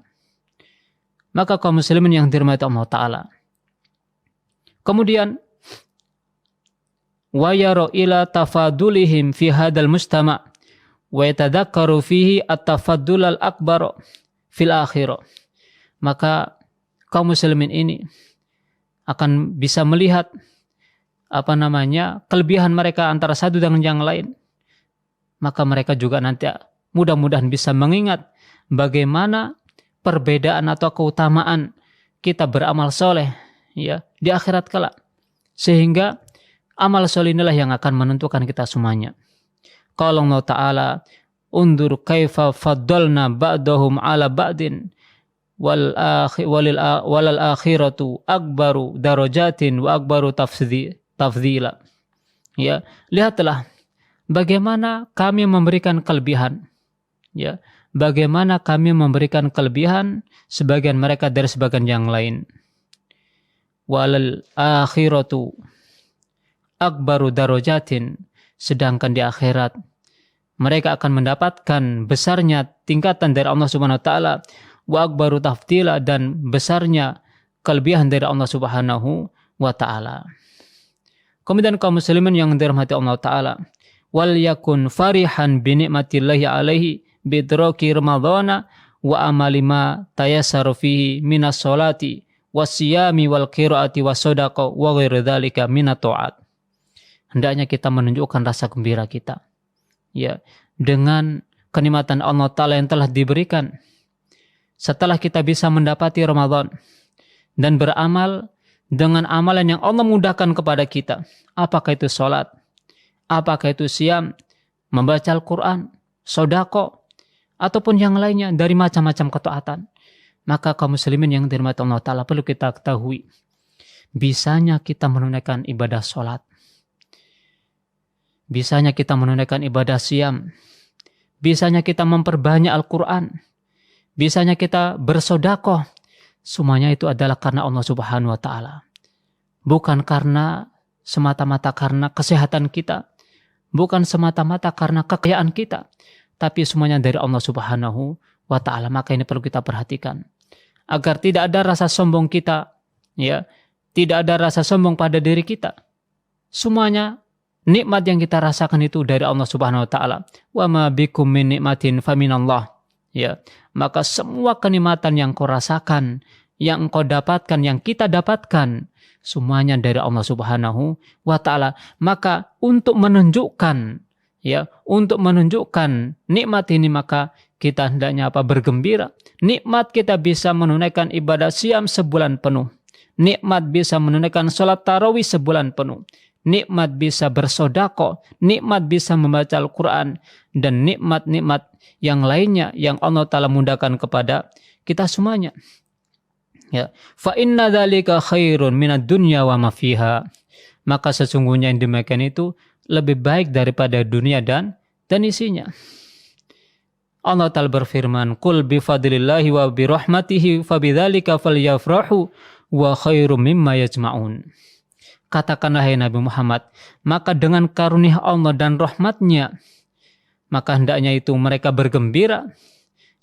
Maka kaum muslimin yang dirahmati Allah taala, kemudian wa yara ila tafadulihim fi hadzal mujtama' wa yatadhakkaru fihi at-tafaddul al-akbar fil akhirah. maka kaum muslimin ini akan bisa melihat kelebihan mereka antara satu dengan yang lain. Maka mereka juga nanti mudah-mudahan bisa mengingat bagaimana perbedaan atau keutamaan kita beramal soleh ya di akhirat kelak. Sehingga amal soleh inilah yang akan menentukan kita semuanya. Qala Allah Ta'ala, undur kaifa faddalna ba'dahum ala ba'din walal akhiratu akbaru darajatin wa akbaru tafdhila. Ya, lihatlah bagaimana kami memberikan kelebihan. Ya, bagaimana kami memberikan kelebihan sebagian mereka dari sebagian yang lain. Walal akhiratu akbaru darajatin, sedangkan di akhirat mereka akan mendapatkan besarnya tingkatan dari Allah Subhanahu wa taala, wa akbaru tafdila, dan besarnya kelebihan dari Allah Subhanahu wa taala. Kemudian kaum muslimin yang dirahmati Allah taala, wal yakun farihan bi nikmatillahi alaihi bidraki ramadhana wa amali ma tayassara fihi minas sholati wasiyami wal qiraati wasadaqah wa ghairi dzalika minat ta'at. Hendaknya kita menunjukkan rasa gembira kita ya dengan kenikmatan Allah Ta'ala yang telah diberikan setelah kita bisa mendapati Ramadan dan beramal dengan amalan yang Allah mudahkan kepada kita, apakah itu sholat, apakah itu siam, membaca Al-Quran, sedekah, ataupun yang lainnya dari macam-macam ketaatan. Maka kaum muslimin yang dirahmati Allah Ta'ala perlu kita ketahui, bisanya kita menunaikan ibadah sholat, bisanya kita menunaikan ibadah siam, bisanya kita memperbanyak Al-Quran, bisanya kita bersedekah, semuanya itu adalah karena Allah Subhanahu wa taala. Bukan karena semata-mata karena kesehatan kita, bukan semata-mata karena kekayaan kita, tapi semuanya dari Allah Subhanahu wa taala. Maka ini perlu kita perhatikan agar tidak ada rasa sombong kita, ya, tidak ada rasa sombong pada diri kita. Semuanya nikmat yang kita rasakan itu dari Allah Subhanahu wa taala. Wa ma bikum min nikmatin faminallah. Ya, maka semua kenikmatan yang kau rasakan, yang engkau dapatkan, yang kita dapatkan, semuanya dari Allah Subhanahu wa taala. Maka untuk menunjukkan nikmat ini, maka kita hendaknya bergembira. Nikmat kita bisa menunaikan ibadah siam sebulan penuh. Nikmat bisa menunaikan salat tarawih sebulan penuh. Nikmat bisa bersedekah, nikmat bisa membaca Al-Quran, dan nikmat-nikmat yang lainnya yang Allah Ta'ala mudahkan kepada kita semuanya. Ya, fa inna dzalika khairun minad dunya wa ma fiha. Maka sesungguhnya yang demikian itu lebih baik daripada dunia dan isinya. Allah Ta'ala berfirman, "Qul bi fadlillahi wa bi rahmatihi fabidzalika falyafrahu wa khairum mimma yajma'un." Katakanlah hai Nabi Muhammad, maka dengan karunia Allah dan rahmatnya, maka hendaknya itu mereka bergembira,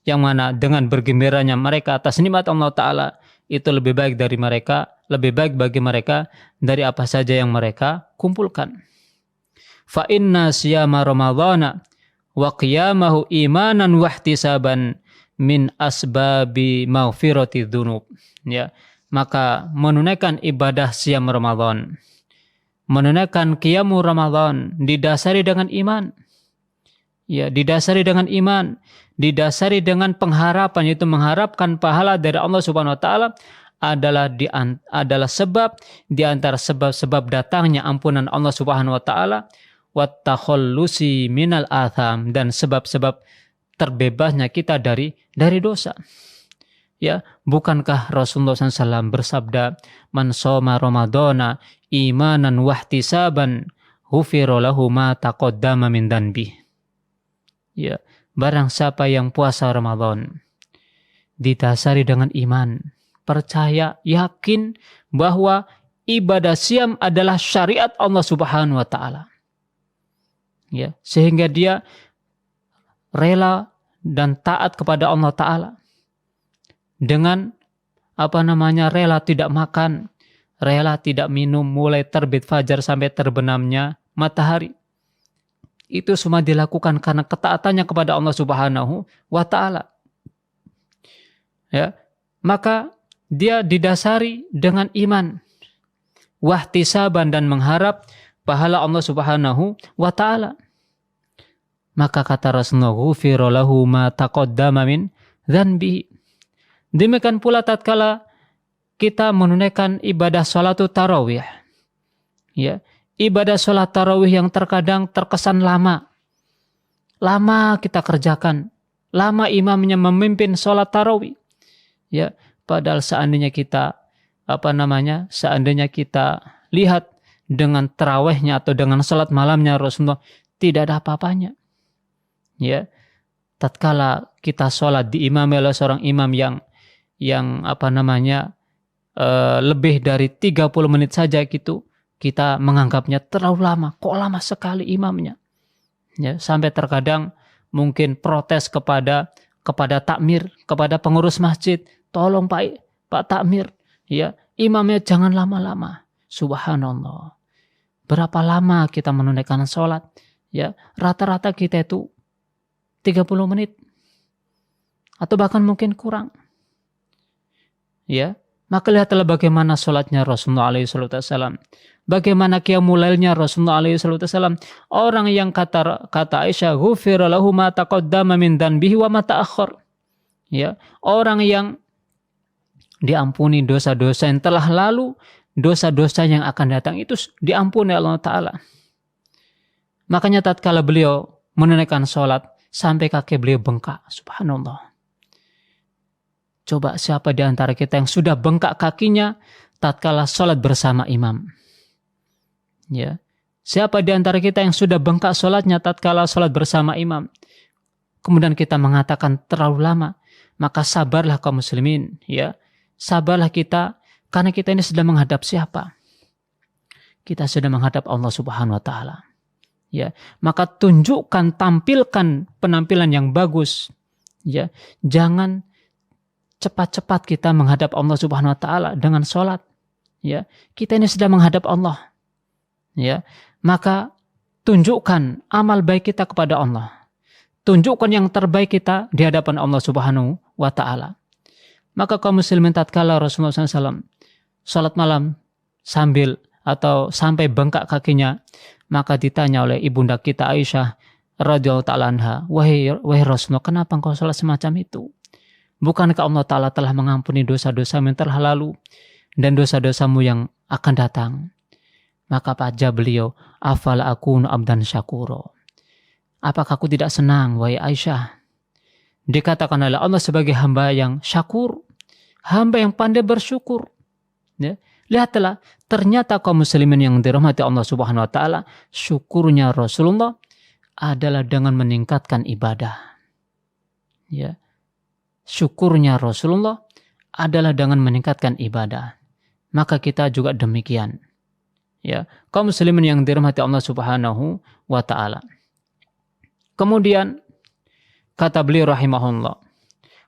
yang mana dengan bergembiranya mereka atas nikmat Allah Ta'ala, itu lebih baik bagi mereka dari apa saja yang mereka kumpulkan. Fa inna siyama ramadhana wa qiyamahu imanan wa ihtisaban min asbabi maghfirati dzunub. Ya, maka menunaikan ibadah siam Ramadan, menunaikan qiyamul Ramadan didasari dengan iman. Ya, didasari dengan iman, didasari dengan pengharapan, yaitu mengharapkan pahala dari Allah Subhanahu wa taala, adalah sebab di antara sebab-sebab datangnya ampunan Allah Subhanahu wa taala, wat takhallusi minal atham, dan sebab-sebab terbebasnya kita dari dosa. Ya, bukankah Rasulullah SAW bersabda, "Man shoma Ramadana imanan wahtisaban, ghufira lahu ma taqaddama min dhanbi." Ya, barang siapa yang puasa Ramadan didasari dengan iman, percaya, yakin bahwa ibadah siam adalah syariat Allah Subhanahu wa taala. Ya, sehingga dia rela dan taat kepada Allah Ta'ala dengan rela tidak makan, rela tidak minum mulai terbit fajar sampai terbenamnya matahari. Itu semua dilakukan karena ketaatannya kepada Allah Subhanahu wa taala. Ya, maka dia didasari dengan iman, wahtisaban, dan mengharap pahala Allah Subhanahu wa taala. Maka kata Rasulullah, ghufira lahu ma taqaddama min dzanbihi. Demikian pula tatkala kita menunaikan ibadah salatu tarawih, ya, ibadah salat tarawih yang terkadang terkesan lama kita kerjakan, lama imamnya memimpin salat tarawih, ya, padahal seandainya kita seandainya kita lihat dengan tarawihnya atau dengan salat malamnya Rasulullah, tidak ada apa-apanya, ya. Tatkala kita salat diimami oleh seorang imam yang lebih dari 30 menit saja gitu, kita menganggapnya terlalu lama. Kok lama sekali imamnya? Ya, sampai terkadang mungkin protes kepada takmir, kepada pengurus masjid, tolong Pak takmir, ya, imamnya jangan lama-lama. Subhanallah. Berapa lama kita menunaikan sholat? Ya, rata-rata kita itu 30 menit atau bahkan mungkin kurang. Ya, maka lihatlah bagaimana sholatnya Rasulullah SAW, bagaimana qiyamul lailnya Rasulullah SAW. Orang yang kata Aisyah, ghufira lahu ma taqaddama min dzanbihi wa ma ta'akhkhar. Ya, orang yang diampuni dosa-dosa yang telah lalu, dosa-dosa yang akan datang itu diampuni Allah Ta'ala. Makanya tatkala beliau menunaikan sholat sampai kaki beliau bengkak, subhanallah. Coba siapa di antara kita yang sudah bengkak kakinya tatkala sholat bersama imam? Ya, siapa di antara kita yang sudah bengkak sholatnya tatkala sholat bersama imam? Kemudian kita mengatakan terlalu lama, maka sabarlah kaum muslimin, ya, sabarlah kita, karena kita ini sedang menghadap siapa? Kita sedang menghadap Allah Subhanahu Wa Taala. Ya, maka tunjukkan, tampilkan penampilan yang bagus. Ya, jangan cepat-cepat kita menghadap Allah Subhanahu Wa Taala dengan sholat. Ya, kita ini sedang menghadap Allah. Ya, maka tunjukkan amal baik kita kepada Allah. Tunjukkan yang terbaik kita di hadapan Allah Subhanahu Wa Taala. Maka kaum muslimin tatkala Rasulullah SAW sholat malam sampai bengkak kakinya, maka ditanya oleh ibunda kita Aisyah radhiyallahu ta'ala anha, wahai Rasulullah, kenapa engkau sholat semacam itu? Bukankah Allah Ta'ala telah mengampuni dosa-dosamu yang telah lalu dan dosa-dosamu yang akan datang? Maka pajak beliau, afala akunu abdan syakuro. Apakah aku tidak senang, wahai Aisyah? Dikatakan oleh Allah sebagai hamba yang syakur, hamba yang pandai bersyukur. Ya. Lihatlah, ternyata kaum muslimin yang dirahmati Allah Subhanahu Wa Taala, syukurnya Rasulullah adalah dengan meningkatkan ibadah. Ya. Syukurnya Rasulullah adalah dengan meningkatkan ibadah. Maka kita juga demikian. Ya, kaum muslimin yang dirahmati Allah Subhanahu Wa Taala. Kemudian kata beliau rahimahullah,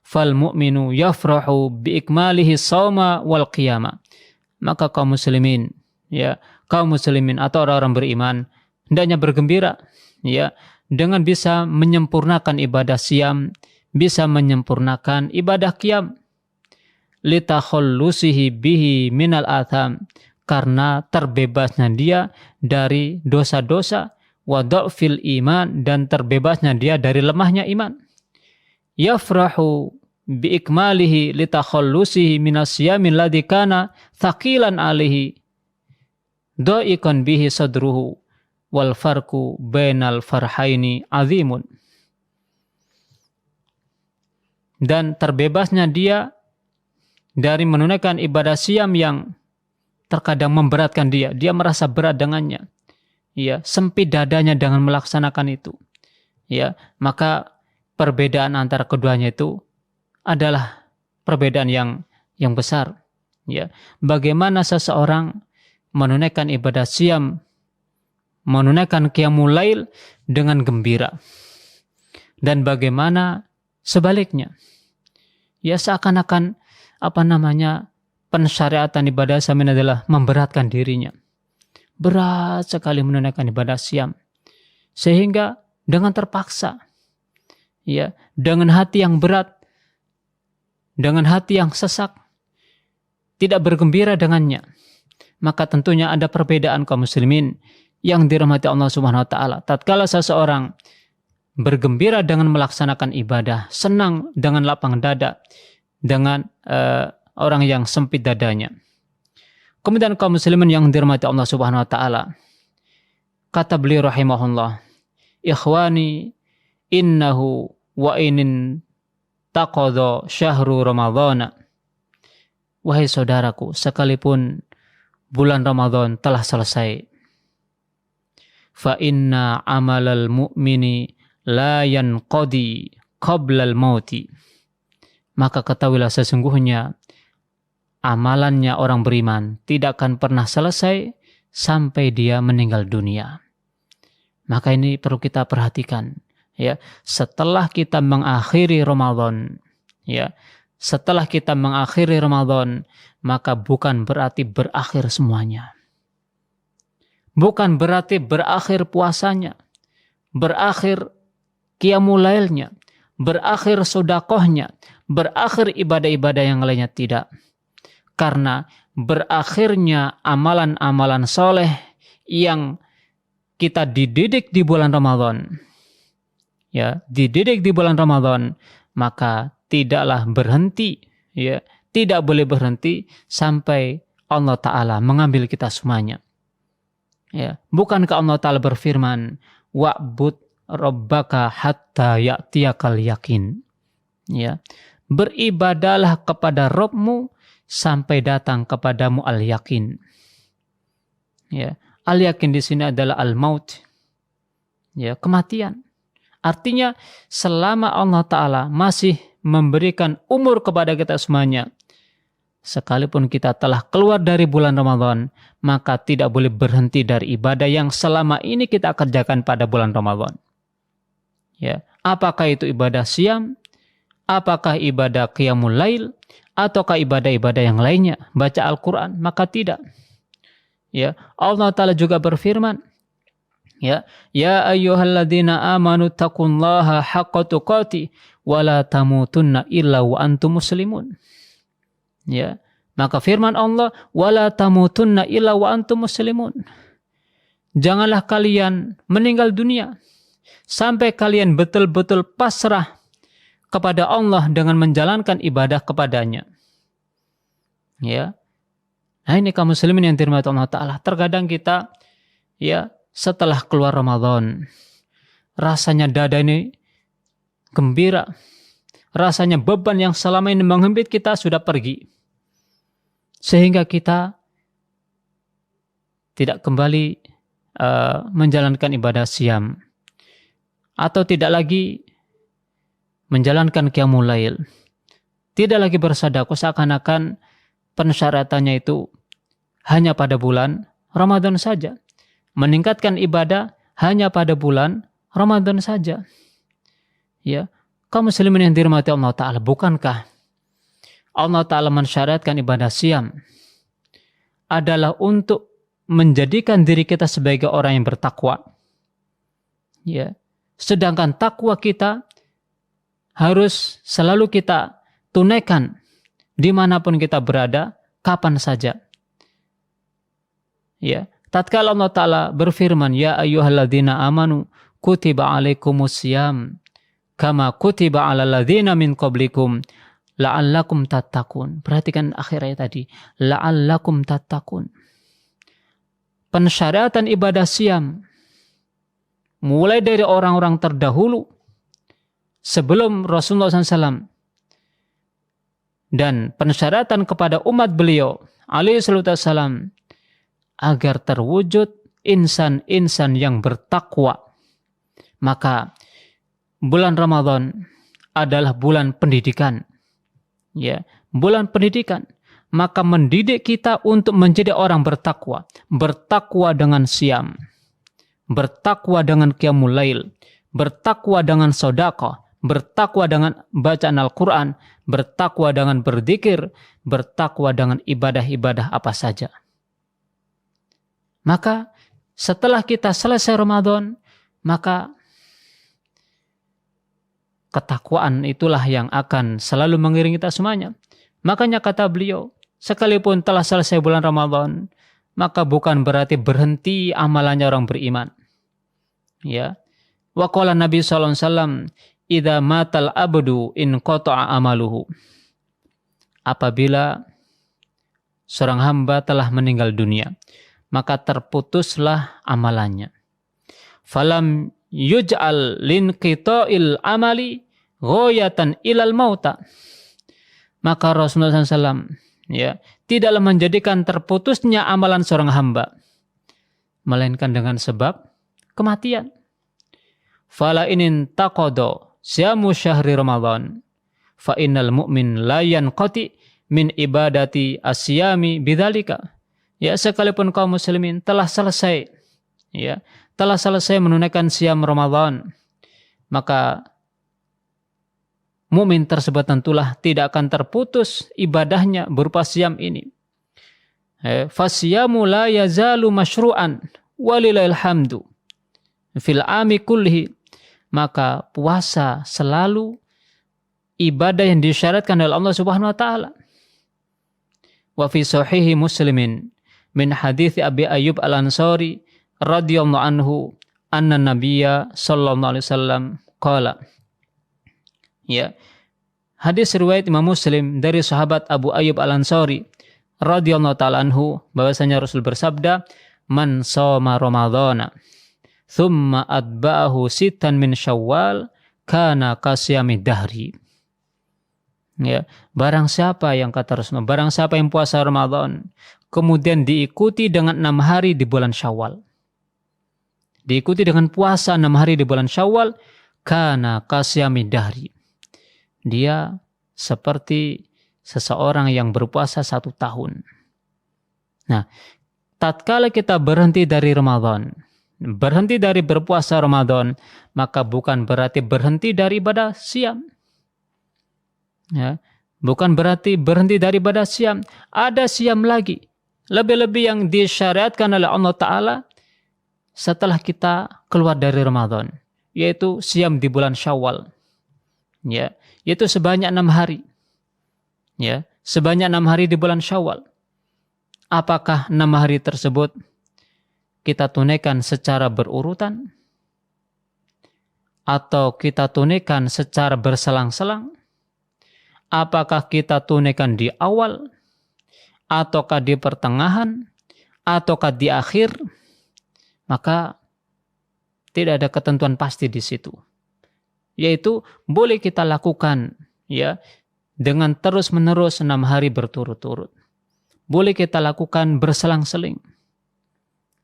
fal mu'minu yafrahu bi ikmalihi shauma wal qiyamah. Maka kaum muslimin, ya, kaum muslimin atau orang-orang beriman hendaknya bergembira, ya, dengan bisa menyempurnakan ibadah siam, bisa menyempurnakan ibadah qiyam, litakhallusihi bihi minal atham, karena terbebasnya dia dari dosa-dosa, wa dha'fil iman, dan terbebasnya dia dari lemahnya iman. Yafrahu biikmalihi litakhallusihi minas siyamil ladzi kana thaqilan alaihi dha'iqan bihi sadruhu wal farqu bainal farhaini azimun. Dan terbebasnya dia dari menunaikan ibadah siam yang terkadang memberatkan dia merasa berat dengannya, ya, sempit dadanya dengan melaksanakan itu, ya, maka perbedaan antara keduanya itu adalah perbedaan yang besar, ya. Bagaimana seseorang menunaikan ibadah siam, menunaikan qiyamul lail dengan gembira, dan bagaimana sebaliknya, ya, seakan-akan pensyariatan ibadah siam adalah memberatkan dirinya, berat sekali menunaikan ibadah siam, sehingga dengan terpaksa, ya, dengan hati yang berat, dengan hati yang sesak, tidak bergembira dengannya, maka tentunya ada perbedaan kaum muslimin yang dirahmati Allah Subhanahu wa taala. Tatkala seseorang bergembira dengan melaksanakan ibadah, senang dengan lapang dada, dengan orang yang sempit dadanya. Kemudian kaum muslimin yang dirahmati Allah Subhanahu wa taala, kata beliau rahimahullah, ikhwani innahu wa inin taqadha syahru ramadhana. Wahai saudaraku, sekalipun bulan Ramadan telah selesai, fa inna amalal mu'mini la yanqadi qablal mauti. Maka ketahuilah sesungguhnya amalannya orang beriman tidak akan pernah selesai sampai dia meninggal dunia. Maka ini perlu kita perhatikan, ya. Setelah kita mengakhiri Ramadan, ya, setelah kita mengakhiri Ramadan, maka bukan berarti berakhir semuanya. Bukan berarti berakhir puasanya, berakhir qiyamul lailnya, berakhir sedekahnya, berakhir ibadah-ibadah yang lainnya, tidak. Karena berakhirnya amalan-amalan soleh yang kita dididik di bulan Ramadan, ya, dididik di bulan Ramadan, maka tidaklah berhenti, ya, tidak boleh berhenti sampai Allah Ta'ala mengambil kita semuanya. Ya, bukankah Allah Ta'ala berfirman, wa'bud rabbaka hatta ya'tiyakal yakin. Ya, beribadalah kepada Rabbmu sampai datang kepadamu al-yakin. Ya, al-yakin di sini adalah al-maut. Ya, kematian. Artinya selama Allah Ta'ala masih memberikan umur kepada kita semuanya, sekalipun kita telah keluar dari bulan Ramadan, maka tidak boleh berhenti dari ibadah yang selama ini kita kerjakan pada bulan Ramadan. Ya, apakah itu ibadah siam, apakah ibadah qiyamul lail, ataukah ibadah-ibadah yang lainnya, baca Al-Quran, maka tidak. Ya, Allah Ta'ala juga berfirman, ya ayyuhalladzina amanu taqullaha haqqa tuqatih wa la tamutunna illa wa antum muslimun. Ya, maka firman Allah, wa la tamutunna illa wa antum muslimun. Janganlah kalian meninggal dunia sampai kalian betul-betul pasrah kepada Allah dengan menjalankan ibadah kepadanya. Ya. Nah, ini kaum muslimin yang dirahmati Allah Ta'ala. Terkadang kita, ya, setelah keluar Ramadan, rasanya dada ini gembira, rasanya beban yang selama ini menghempit kita sudah pergi, sehingga kita tidak kembali menjalankan ibadah siam, atau tidak lagi menjalankan qiyamul lail, tidak lagi bersedekah, seakan-akan pensyaratannya itu hanya pada bulan Ramadan saja, meningkatkan ibadah hanya pada bulan Ramadan saja. Ya, kaum muslimin yang dirahmati Allah Ta'ala, bukankah Allah Ta'ala mensyaratkan ibadah siam adalah untuk menjadikan diri kita sebagai orang yang bertakwa? Ya, sedangkan takwa kita harus selalu kita tunaikan dimanapun kita berada, kapan saja. Ya, tatkala Allah Ta'ala berfirman, ya ayyuhalladzina amanu kutiba alaikumusiyam kama kutiba alal ladzina min qablikum la'allakum tattaqun. Perhatikan akhir ayat tadi, la'allakum tattaqun. Pensyaratan ibadah siam mulai dari orang-orang terdahulu sebelum Rasulullah SAW, dan pensyaratan kepada umat beliau alaihi salatu wassalam agar terwujud insan-insan yang bertakwa. Maka bulan Ramadan adalah bulan pendidikan. Ya, bulan pendidikan. Maka mendidik kita untuk menjadi orang bertakwa. Bertakwa dengan siam, bertakwa dengan qiyamul lail, bertakwa dengan sedekah, bertakwa dengan bacaan Al-Quran, bertakwa dengan berzikir, bertakwa dengan ibadah-ibadah apa saja. Maka setelah kita selesai Ramadan, maka ketakwaan itulah yang akan selalu mengiringi kita semuanya. Makanya kata beliau, sekalipun telah selesai bulan Ramadan, maka bukan berarti berhenti amalannya orang beriman. Ya. Wa qala Nabi sallallahu alaihi wasallam, "Idza matal abdu in qata'a amaluhu." Apabila seorang hamba telah meninggal dunia, maka terputuslah amalannya. Falam yuj'al linqita'il amali ghayatan ilal mauta. Maka Rasulullah SAW tidaklah menjadikan terputusnya amalan seorang hamba, melainkan dengan sebab kematian. Fala inin taqada siyamu syahri Ramadan fa innal mu'min la yanqati min ibadati asyami bidzalika. Ya, sekalipun kaum muslimin telah selesai menunaikan siam Ramadan, maka mukmin tersebut tentulah tidak akan terputus ibadahnya berupa siam ini. Fasyamu la yazalu masyru'an walillahil hamdu fil ami kullihi. Maka puasa selalu ibadah yang disyaratkan oleh Allah Subhanahu wa taala. Wa fi sahihi Muslimin min hadits Abi Ayyub Al-Ansari radhiyallahu anhu anna Nabiyya sallallahu alaihi wasallam qala. Ya. Hadis riwayat Imam Muslim dari sahabat Abu Ayyub Al-Ansari radhiyallahu taala anhu bahwasanya Rasul bersabda, "Man shoma Ramadhana thumma atba'ahu sittan min Syawal kana kasiyami dahri." Ya, barang siapa yang kata Rasulullah, barang siapa yang puasa Ramadan kemudian diikuti dengan 6 hari di bulan Syawal. Diikuti dengan puasa 6 hari di bulan Syawal, kana kasiyami dahri. Dia seperti seseorang yang berpuasa 1 tahun. Nah, tatkala kita berhenti dari Ramadan, berhenti dari berpuasa Ramadan, maka bukan berarti berhenti dari ibadah siam. Ya, bukan berarti berhenti dari ibadah siam. Ada siam lagi. Lebih-lebih yang disyariatkan oleh Allah Ta'ala setelah kita keluar dari Ramadan, yaitu siam di bulan Syawal. Ya, yaitu sebanyak 6 hari. Ya, sebanyak 6 hari di bulan Syawal. Apakah 6 hari tersebut kita tunaikan secara berurutan? Atau kita tunaikan secara berselang-selang? Apakah kita tunaikan di awal? Ataukah di pertengahan? Ataukah di akhir? Maka tidak ada ketentuan pasti di situ. Yaitu boleh kita lakukan dengan terus-menerus 6 hari berturut-turut. Boleh kita lakukan berselang-seling.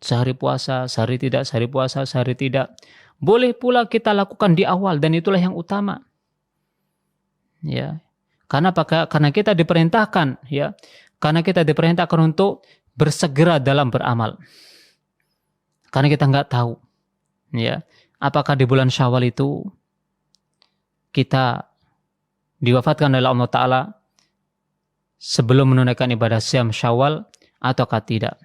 Sehari puasa, sehari tidak, sehari puasa, sehari tidak. Boleh pula kita lakukan di awal dan itulah yang utama. Ya. Karena kita diperintahkan, karena kita diperintahkan untuk bersegera dalam beramal. Karena kita nggak tahu, apakah di bulan Syawal itu kita diwafatkan oleh Allah Ta'ala sebelum menunaikan ibadah siam Syawal ataukah tidak.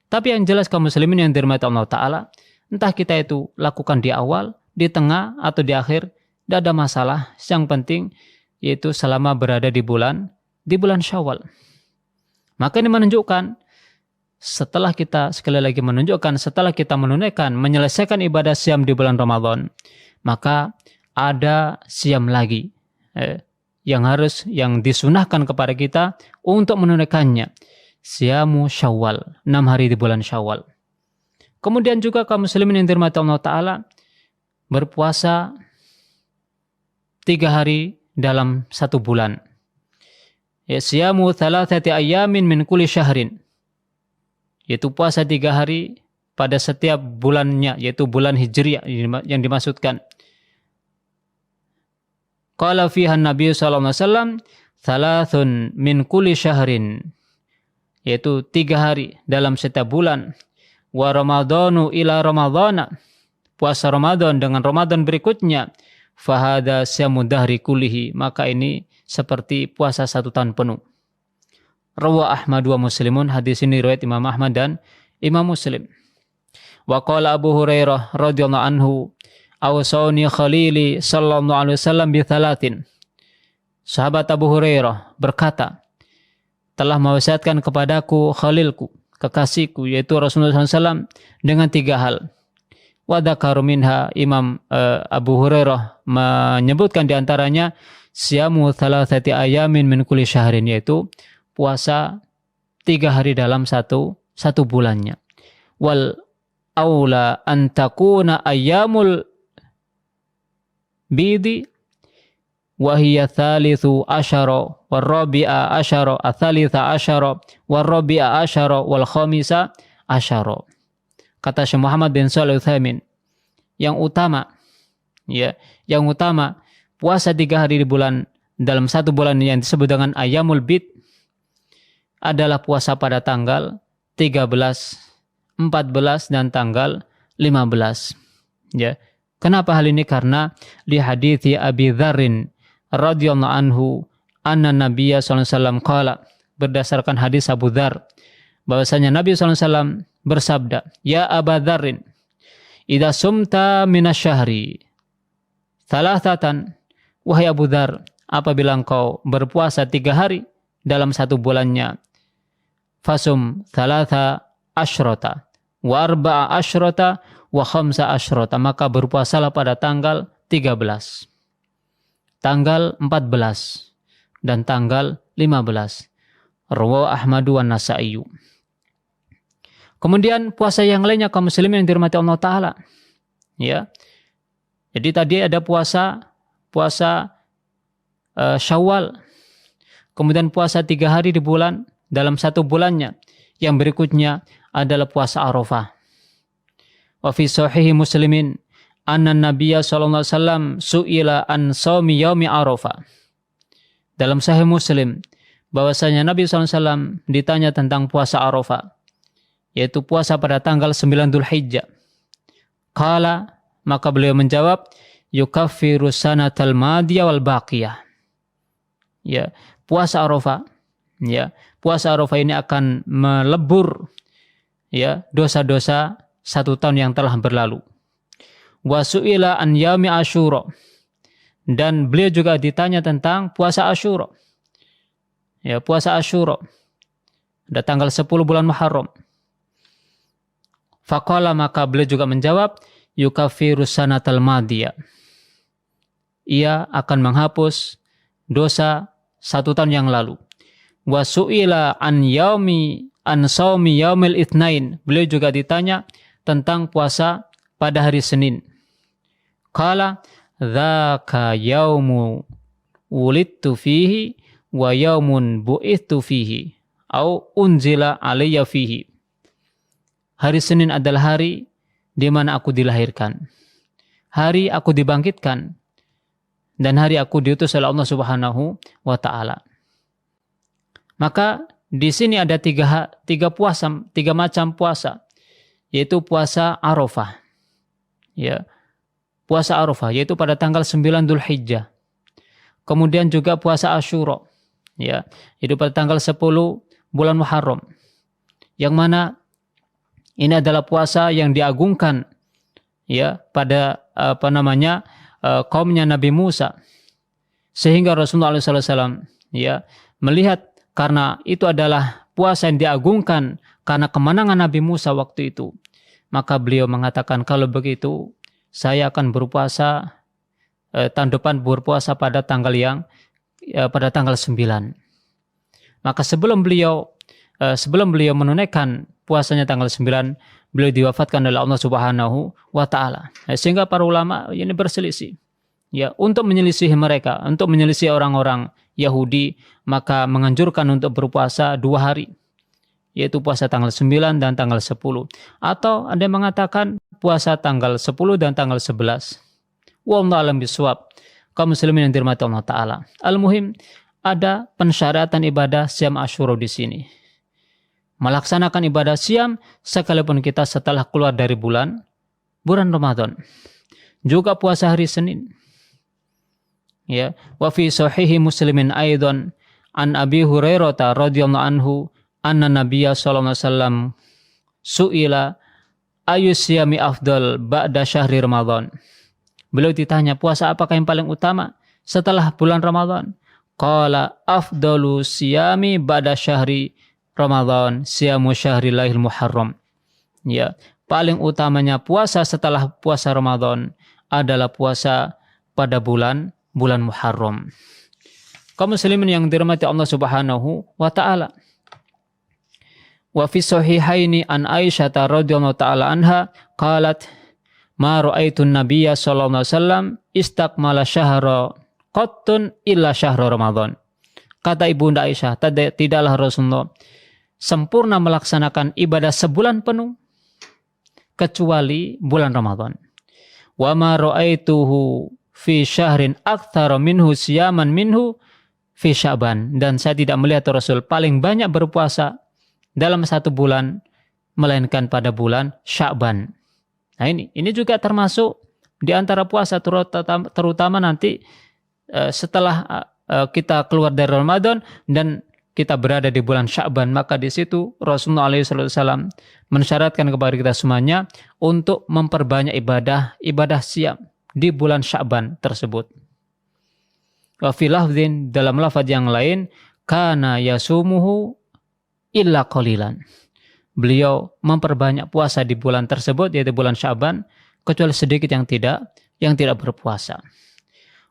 Tapi yang jelas kaum muslimin yang dirahmati Allah Ta'ala, entah kita itu lakukan di awal, di tengah, atau di akhir, tidak ada masalah. Yang penting yaitu selama berada di bulan Syawal. Maka ini menunjukkan setelah kita menyelesaikan ibadah siam di bulan Ramadan, maka ada siam lagi yang disunahkan kepada kita untuk menunaikannya. Siamu Syawal, 6 hari di bulan Syawal. Kemudian juga kaum muslimin yang dirahmati Allah Ta'ala berpuasa 3 hari dalam 1 bulan. Ya, siamu thalathati ayyamin min kulli syahrin. Yaitu puasa 3 hari pada setiap bulannya, yaitu bulan Hijriah yang dimaksudkan. Qala fiha Nabi sallallahu alaihi wasallam thalathun min kulli syahrin. Yaitu 3 hari dalam setiap bulan. Wa ramadhanu ila ramadhana. Puasa Ramadan dengan Ramadan berikutnya. Fahada siyamu dahri kullihi. Maka ini seperti puasa 1 tahun penuh. Rawa Ahmad wa Muslimun. Hadis ini riwayat Imam Ahmad dan Imam Muslim. Wa qala Abu Hurairah radhiyallahu anhu awsani khalili sallallahu alaihi wasallam bi thalathin. Sahabat Abu Hurairah berkata, telah mewasiatkan kepadaku khalilku, kekasihku, yaitu Rasulullah SAW dengan 3 hal. Wa dzakara minha, Imam Abu Hurairah menyebutkan diantaranya siyamu thalathati ayamin min kulli syahrin, yaitu puasa 3 hari dalam satu bulannya. Wal aula an takuna ayyamul bidi wa hiya thalithu asyara wal rabi'a asyara athalitha asyara wal rabi'a asyara wal khamisa asyara. Kata Syekh Muhammad bin Shalih Al-Utsaimin, yang utama puasa 3 hari di bulan dalam satu bulan yang disebut dengan ayyamul bid adalah puasa pada tanggal 13, 14 dan tanggal 15. Ya. Kenapa hal ini? Karena di hadithi Abi Dzarrin radhiyallahu anhu anna Nabiyya sallallahu alaihi wasallam qala, berdasarkan hadis Abu Dzar bahwasanya Nabi sallallahu alaihi wasallam bersabda, ya Abu Dzarrin, idza sumta minasyahri thalathatan, wahai Abu Dzar, apabila engkau berpuasa 3 hari dalam satu bulannya, fasum thalatha asyrata wa arba'a asyrata wa khamsa asyrata, maka berpuasalah pada tanggal 13, tanggal 14 dan tanggal 15. Rawahu Ahmad wa Nasa'i. Kemudian puasa yang lainnya kaum muslimin yang dirahmati Allah Ta'ala. Ya. Jadi tadi ada puasa Syawal. Kemudian puasa 3 hari di bulan dalam satu bulannya. Yang berikutnya adalah puasa Arafah. Wa fi sahihi Muslimin anna Nabiyya sallallahu alaihi wasallam su'ila an shaumi yaumi Arafah. Dalam Sahih Muslim bahwasanya Nabi sallallahu alaihi wasallam ditanya tentang puasa Arafah, yaitu puasa pada tanggal 9 Dzulhijjah. Qala, maka beliau menjawab, yukaffiru sanatal madiyah wal baqiyah. Ya, puasa Arafah, ya, puasa Arafah ini akan melebur ya dosa-dosa 1 tahun yang telah berlalu. Wa su'ila an yaumi Asyura, dan beliau juga ditanya tentang puasa Asyura. Ya, puasa Asyura ada tanggal 10 bulan Muharram. Faqala, maka beliau juga menjawab, yukaffiru sanatal madiyah. Ia akan menghapus dosa 1 tahun yang lalu. Wa su'ila an shaumi yaumil itsnain. Beliau juga ditanya tentang puasa pada hari Senin. Qala dzaka yaumu wulidtu fihi wa yaumun bu'ithu fihi au unzila alayya fihi. Hari Senin adalah hari di mana aku dilahirkan. Hari aku dibangkitkan. Dan hari aku diutus oleh Allah Subhanahu wa Ta'ala. Maka di sini ada 3 macam puasa, yaitu puasa Arafah. Ya. Puasa Arafah yaitu pada tanggal 9 Dzulhijjah. Kemudian juga puasa Asyura, ya, yaitu pada tanggal 10 bulan Muharram. Yang mana ini adalah puasa yang diagungkan ya pada kaumnya Nabi Musa, sehingga Rasulullah SAW ya melihat karena itu adalah puasa yang diagungkan karena kemenangan Nabi Musa waktu itu, maka beliau mengatakan, kalau begitu saya akan berpuasa tahun depan berpuasa pada tanggal pada tanggal 9. Maka sebelum beliau menunaikan puasanya tanggal 9, beliau diwafatkan oleh Allah Subhanahu wa Ta'ala. Sehingga para ulama ini berselisih. Ya, untuk menyelisih mereka, untuk menyelisih orang-orang Yahudi, maka menganjurkan untuk berpuasa 2 hari, yaitu puasa tanggal 9 dan tanggal 10. Atau ada yang mengatakan puasa tanggal 10 dan tanggal 11. Wallahu a'lam bishawab. Kaum muslimin yang dirahmati Allah Ta'ala. Al-muhim, ada pensyaratan ibadah Syam Asyura di sini. Melaksanakan ibadah siam sekalipun kita setelah keluar dari bulan Ramadan. Juga puasa hari Senin. Ya, wa fi sahihi Muslimin aidan an Abi Hurairah radhiyallahu anhu anna Nabiyya sallallahu alaihi wasallam su'ila ayu siyami afdal ba'da syahri Ramadan. Beliau ditanya, puasa apakah yang paling utama setelah bulan Ramadan? Qala afdalu siyami ba'da syahri Ramadan siyamu syahrillahil muharram. Ya, paling utamanya puasa setelah puasa Ramadan adalah puasa pada bulan Muharram. Kaum muslimin yang dirahmati Allah Subhanahu wa taala. Wa fi sahihaini an Aisyah radhiyallahu taala anha qalat ma ra'aitu an-nabiyya sallallahu alaihi wasallam istakmala syahra qattun illa syahra Ramadan. Kata Ibunda Aisyah, tidaklah Rasulullah sempurna melaksanakan ibadah sebulan penuh kecuali bulan Ramadan. Wa ma ra'aituhu fi syahrin aktsara minhu siyaman minhu fi Sya'ban, dan saya tidak melihat Rasul paling banyak berpuasa dalam satu bulan melainkan pada bulan Sya'ban. Nah, ini juga termasuk di antara puasa terutama nanti setelah kita keluar dari Ramadan dan kita berada di bulan Sya'ban, maka di situ Rasulullah SAW mensyaratkan kepada kita semuanya untuk memperbanyak ibadah siam di bulan Sya'ban tersebut. Wa fi lafdhin, dalam lafaz yang lain, kana yasumuhu illa qalilan. Beliau memperbanyak puasa di bulan tersebut, yaitu bulan Sya'ban, kecuali sedikit yang tidak berpuasa.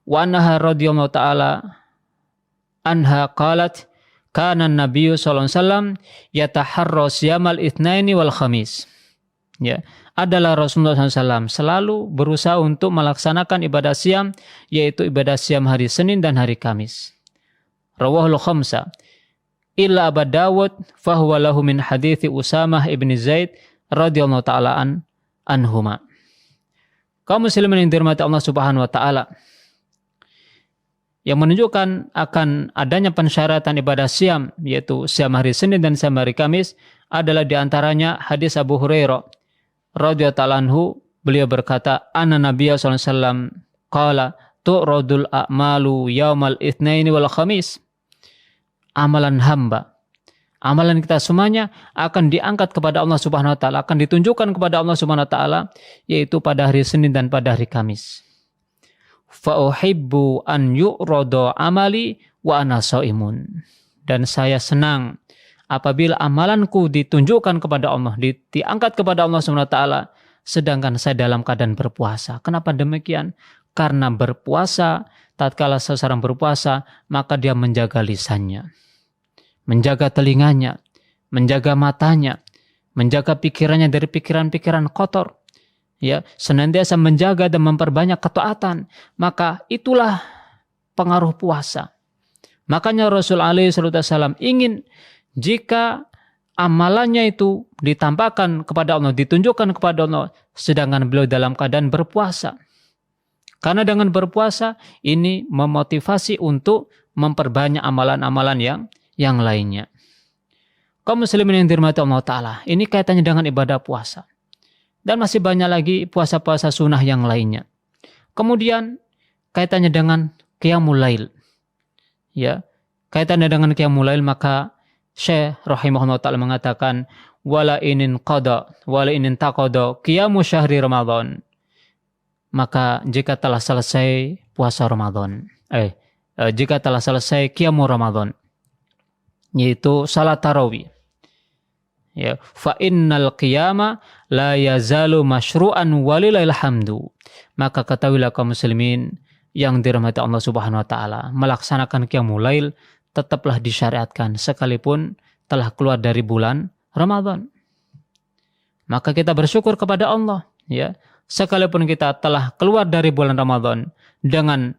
Wa anha radhiyallahu taala anha qalat kana an-nabiyyu sallallahu alaihi wasallam yataharra siyamal itsnaini wal khamis. Ya, adalah Rasulullah SAW selalu berusaha untuk melaksanakan ibadah siam, yaitu ibadah siam hari Senin dan hari Kamis. Rawahul khamsa illa Abu Dawud fahuwa lahu min hadithi Usamah ibn Zaid radhiyallahu taala anhuma. Kaum muslimin yang dirahmati Allah Subhanahu wa taala, yang menunjukkan akan adanya pensyaratan ibadah siam, yaitu siam hari Senin dan siam hari Kamis, adalah diantaranya hadis Abu Hurairah radhiyallahu ta'ala anhu. Beliau berkata, anna Nabiya sallallahu alaihi wasallam qala tu'radul a'malu yaumal itsnaini wal khamis. Amalan hamba, amalan kita semuanya akan diangkat kepada Allah Subhanahu wa taala, akan ditunjukkan kepada Allah Subhanahu wa taala, yaitu pada hari Senin dan pada hari Kamis. Fa uhibbu an yu'rada amali wa ana shaimun. Dan saya senang apabila amalanku ditunjukkan kepada Allah, diangkat kepada Allah Subhanahu wa taala sedangkan saya dalam keadaan berpuasa. Kenapa demikian? Karena berpuasa, tatkala seseorang berpuasa, maka dia menjaga lisannya, menjaga telinganya, menjaga matanya, menjaga pikirannya dari pikiran-pikiran kotor. Ya, senantiasa menjaga dan memperbanyak ketaatan, maka itulah pengaruh puasa. Makanya Rasul alaihi wasallam ingin jika amalannya itu ditampakkan kepada Allah, ditunjukkan kepada Allah, sedangkan beliau dalam keadaan berpuasa. Karena dengan berpuasa ini memotivasi untuk memperbanyak amalan-amalan yang lainnya. Kaum muslimin yang dirahmati Allah Ta'ala, ini kaitannya dengan ibadah puasa. Dan masih banyak lagi puasa-puasa sunnah yang lainnya. Kemudian kaitannya dengan qiyamul lail. Ya, kaitannya dengan qiyamul lail, maka Syekh rahimahullah taala mengatakan wala inin taqada qiyamu syahri Ramadan. Maka jika telah selesai puasa Ramadan, jika telah selesai qiyamu Ramadan, yaitu salat tarawih. Ya, fa innal qiyama la yazalu masyru'an walillahil hamdu. Maka ketahuilah kaum muslimin yang dirahmati Allah Subhanahu wa taala, melaksanakan qiyamul lail tetaplah disyariatkan sekalipun telah keluar dari bulan Ramadan. Maka kita bersyukur kepada Allah, ya, sekalipun kita telah keluar dari bulan Ramadan dengan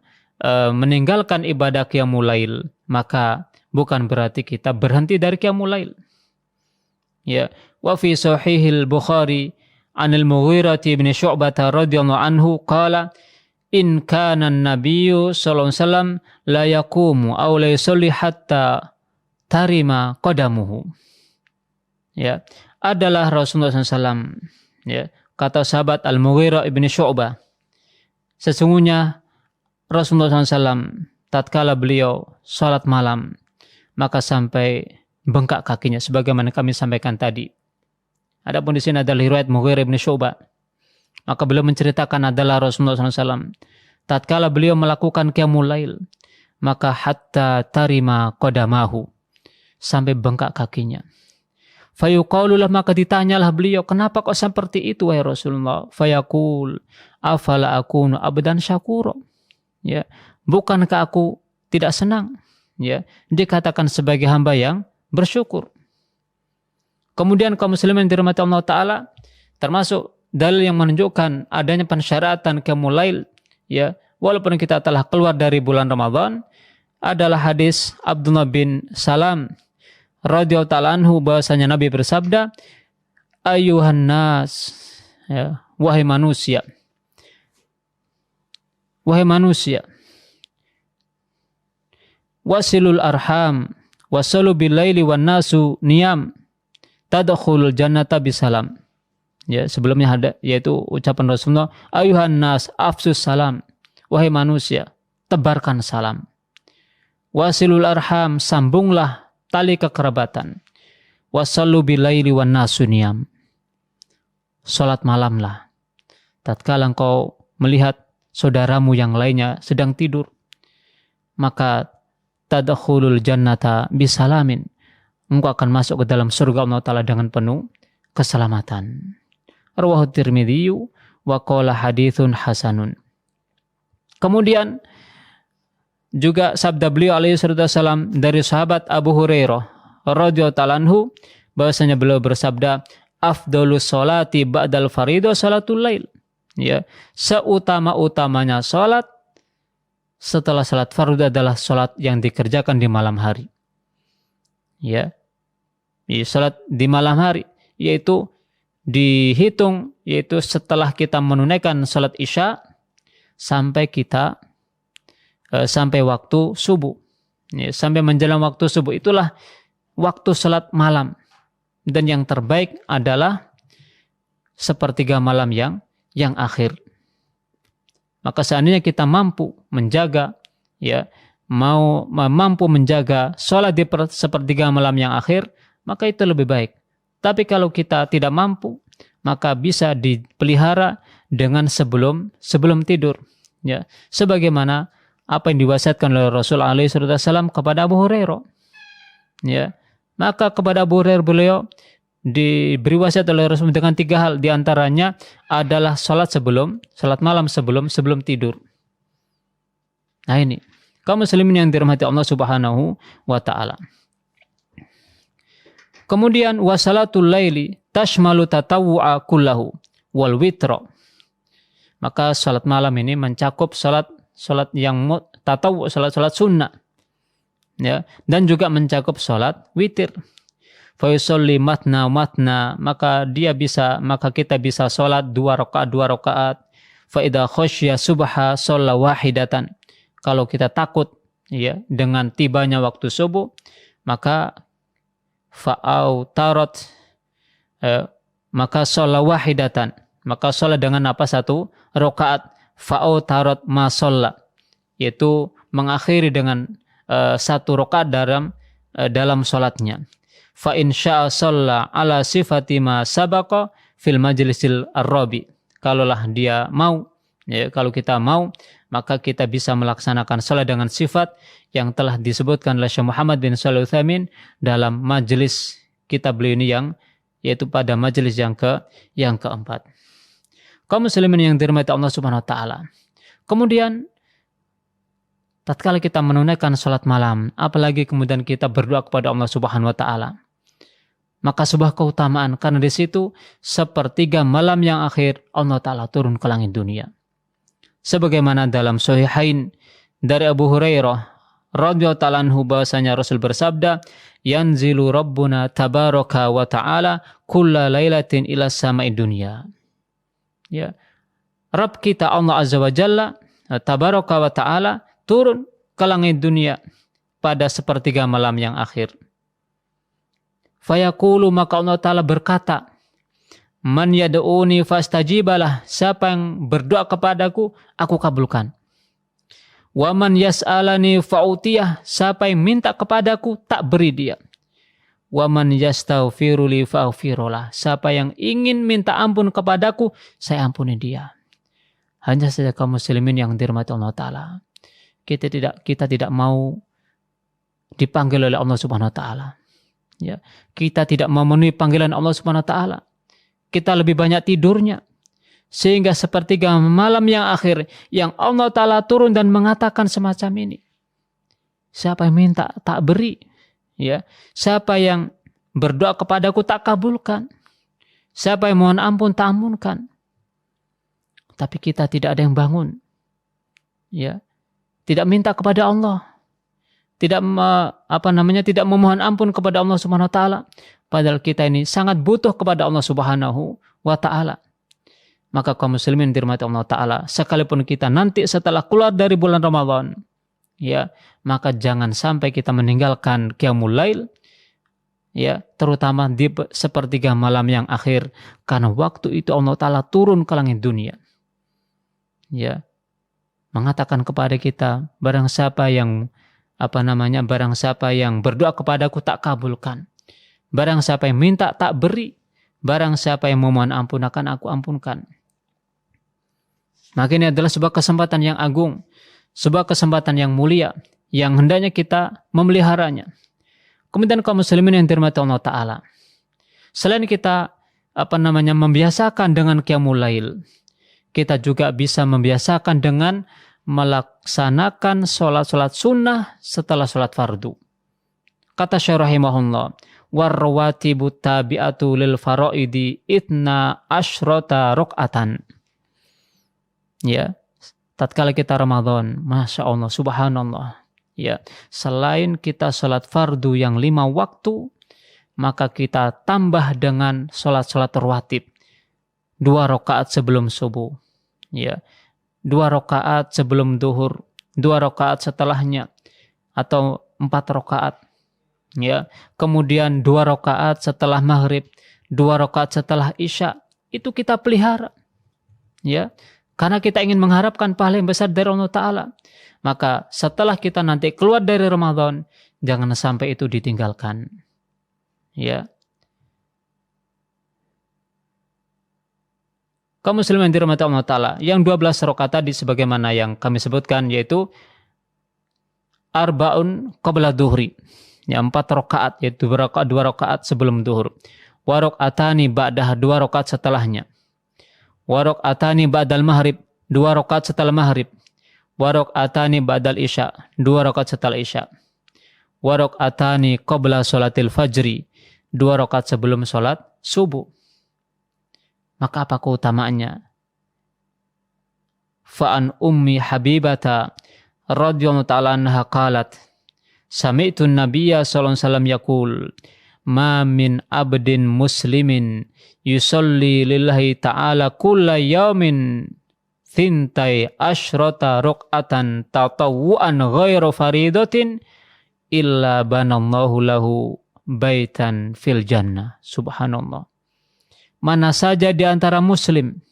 meninggalkan ibadah qiyamul lail, maka bukan berarti kita berhenti dari qiyamul lail. Ya, wa fi sahihil Bukhari anil Mughirah bin Syu'bah radhiyallahu anhu qala in kana an-nabiyyu sallallahu alaihi wasallam la yaqumu aw la yusalli hatta tarima qadamuhu. Ya, adalah Rasulullah SAW, ya, kata sahabat Al-Mughirah bin Syu'bah, sesungguhnya Rasulullah SAW tatkala beliau salat malam maka sampai bengkak kakinya, sebagaimana kami sampaikan tadi. Adapun di sini ada riwayat Mughirah bin Syu'bah. Maka beliau menceritakan adalah Rasulullah SAW. Tatkala beliau melakukan qiyamul lail, maka hatta tarima qadamahu, sampai bengkak kakinya. Fayuqalulah, maka ditanyalah beliau, kenapa kok seperti itu wahai Rasulullah? Fayaqul, afala akunu abdan syakura. Ya, bukankah aku tidak senang? Ya, dikatakan sebagai hamba yang bersyukur. Kemudian kaum muslimin yang dirahmati Allah Ta'ala, termasuk dalil yang menunjukkan adanya pensyaratan qiyamul lail, ya, walaupun kita telah keluar dari bulan Ramadan, adalah hadis Abdullah bin Salam radhiyallahu ta'ala anhu, bahwasanya Nabi bersabda, ayuhan nas, ya, wahai manusia, wasilul arham wasalu bil laili wan nasu niyam tadkhulul jannata bisalam. Ya, sebelumnya ada yaitu ucapan Rasulullah, ayuhan nas afsus salam, wahai manusia, tebarkan salam. Wasilul arham, sambunglah tali kekerabatan. Wasallu bilaili wan nasu niyam, salat malamlah tatkala engkau melihat saudaramu yang lainnya sedang tidur, maka tadkhulul jannata bisalamin, engkau akan masuk ke dalam surga Allah Ta'ala dengan penuh keselamatan. Rawahu Tirmidzi wa qala haditsun hasanun. Kemudian juga sabda beliau alaihi wasallam dari sahabat Abu Hurairah radhiyallahu ta'ala anhu, bahwasanya beliau bersabda, afdhalus sholati ba'dal fardhu salatul lail. Ya, seutama-utamanya salat setelah salat fardu adalah salat yang dikerjakan di malam hari. Ya. Salat di malam hari yaitu dihitung yaitu setelah kita menunaikan salat Isya sampai waktu subuh. Ya, sampai menjelang waktu subuh itulah waktu salat malam. Dan yang terbaik adalah sepertiga malam yang akhir. Maka seandainya kita mampu menjaga, ya, mampu menjaga salat di sepertiga malam yang akhir, maka itu lebih baik. Tapi kalau kita tidak mampu, maka bisa dipelihara dengan sebelum tidur. Ya, sebagaimana apa yang diwasiatkan oleh Rasul alaihi wasallam kepada Abu Hurairah. Ya, maka kepada Abu Hurairah beliau diberi wasiat oleh Rasul dengan 3 hal, diantaranya adalah salat malam sebelum tidur. Nah ini, kaum muslimin yang dirahmati Allah Subhanahu wa Ta'ala. Kemudian wasalatul laili tashmalu tatawu'a kullahu wal witra. Maka salat malam ini mencakup salat yang tatawu, salat sunnah. Ya, dan juga mencakup salat witir. Fa yusalli matna, maka kita bisa salat 2 rakaat. Fa idza khasyya subha shalla wahidatan. Kalau kita takut, ya, dengan tibanya waktu subuh, maka fa'au tarot, maka shalla wahidatan, maka sholat dengan apa? 1 rakaat. Fa'au tarot ma shalla, yaitu mengakhiri dengan 1 rakaat dalam sholatnya. Fa in syaa shalla ala sifati ma sabaqa fil majlisil ar-rabi. Kalaulah dia mau, ya, kalau kita mau, maka kita bisa melaksanakan salat dengan sifat yang telah disebutkan oleh Syekh Muhammad bin Shalih Al-Utsaimin dalam majelis kitab beliau ini, yaitu pada majelis yang keempat. Kaum muslimin yang dirahmati Allah Subhanahu wa Ta'ala. Kemudian tatkala kita menunaikan salat malam, apalagi kemudian kita berdoa kepada Allah Subhanahu wa Ta'ala, maka sebuah keutamaan, karena di situ sepertiga malam yang akhir Allah Ta'ala turun ke langit dunia. Sebagaimana dalam Sahihain dari Abu Hurairah radhiyallahu ta'ala anhu, bahwasanya Rasul bersabda, yanzilu rabbuna tabaraka wa ta'ala kulla lailatin ila sama'i dunya. Ya, Rabb kita Allah Azza wa Jalla tabaraka wa ta'ala turun ke langit dunia pada sepertiga malam yang akhir. Fayaqulu, maka Allah Ta'ala berkata, man yad'uni fastajibalah, siapa yang berdoa kepadaku, aku kabulkan. Wa man yas'alani fa'utiyah, siapa yang minta kepadaku, tak beri dia. Wa man yastaghfiru li faghfirulah. Siapa yang ingin minta ampun kepadaku, saya ampuni dia. Hanya saja kaum muslimin yang dirahmati Allah Ta'ala, kita tidak mau dipanggil oleh Allah Subhanahu Wa Ta'ala. Ya, kita tidak memenuhi panggilan Allah Subhanahu Wa Ta'ala. Kita lebih banyak tidurnya. Sehingga sepertiga malam yang akhir yang Allah Ta'ala turun dan mengatakan semacam ini. Siapa yang minta tak beri. Ya, siapa yang berdoa kepadaku tak kabulkan. Siapa yang mohon ampun tak ampunkan. Tapi kita tidak ada yang bangun. Ya, tidak minta kepada Allah. Tidak tidak memohon ampun kepada Allah Subhanahu Wa Ta'ala. Padahal kita ini sangat butuh kepada Allah Subhanahu Wa Ta'ala. Maka kaum muslimin dirahmati Allah Ta'ala, sekalipun kita nanti setelah keluar dari bulan Ramadan, ya, maka jangan sampai kita meninggalkan qiyamul lail, ya, terutama di sepertiga malam yang akhir, karena waktu itu Allah Ta'ala turun ke langit dunia, ya, mengatakan kepada kita, barang siapa yang berdoa kepadaku tak kabulkan, barang siapa yang minta tak beri, barang siapa yang memohon ampun akan aku ampunkan. Maka ini adalah sebuah kesempatan yang agung, sebuah kesempatan yang mulia, yang hendaknya kita memeliharanya. Kemudian kaum muslimin yang dirahmati Allah Ta'ala, selain kita membiasakan dengan qiyamul lail, kita juga bisa membiasakan dengan melaksanakan sholat sunnah setelah sholat fardu. Kata Syekh rahimahullah, warrawatibu tabi'atu lil faraidi itna asyrota rok'atan. Ya, tatkala kita Ramadan, Masya Allah, Subhanallah, ya, selain kita sholat fardu yang 5 waktu, maka kita tambah dengan sholat rawatib 2 rakaat sebelum subuh, ya, 2 rakaat sebelum duhur, 2 rakaat setelahnya, atau 4 rakaat, ya, kemudian 2 rakaat setelah maghrib, 2 rakaat setelah isya, itu kita pelihara, ya, karena kita ingin mengharapkan pahala yang besar dari Allah Ta'ala. Maka setelah kita nanti keluar dari Ramadan, jangan sampai itu ditinggalkan. Ya. Kaum muslimin dirahmati Allah Ta'ala, yang 12 rakaat tadi sebagaimana yang kami sebutkan, yaitu arba'un qabla duhri. Ya, 4 rakaat, yaitu 2 rakaat sebelum duhur. Wa raka'atani ba'dah, 2 rakaat setelahnya. Wa raka'atani ba'dal maghrib, 2 rakaat setelah maghrib. Wa raka'atani ba'dal isya, 2 rakaat setelah isya. Wa raka'atani qabla sholatil fajri, 2 rakaat sebelum sholat subuh. Maka apa keutamaannya? Fa'an ummi habibata radhiyallahu ta'ala anha qalat, sami'tu an-nabiyya sallallahu alaihi wasallam yaqul, ma min abdin muslimin yusalli lillahi ta'ala kulla yawmin thintai asyrata raq'atan tatawwu'an ghairu faridatin illa banallahu lahu baitan fil jannah. Subhanallah. Mana saja di antara muslim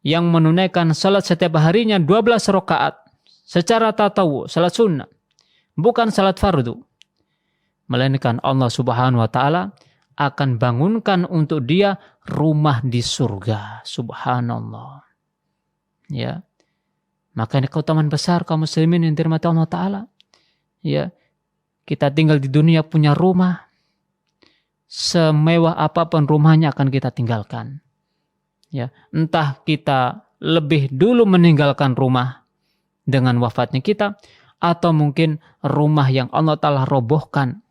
yang menunaikan salat setiap harinya 12 rakaat secara tatawu, salat sunnah, bukan salat fardu, melainkan Allah Subhanahu wa Ta'ala akan bangunkan untuk dia rumah di surga. Subhanallah. Ya. Maka ini keutamaan besar kaum muslimin yang dirahmati Allah Ta'ala. Ya. Kita tinggal di dunia punya rumah, semewah apapun rumahnya akan kita tinggalkan. Ya. Entah kita lebih dulu meninggalkan rumah dengan wafatnya kita, atau mungkin rumah yang Allah Ta'ala robohkan,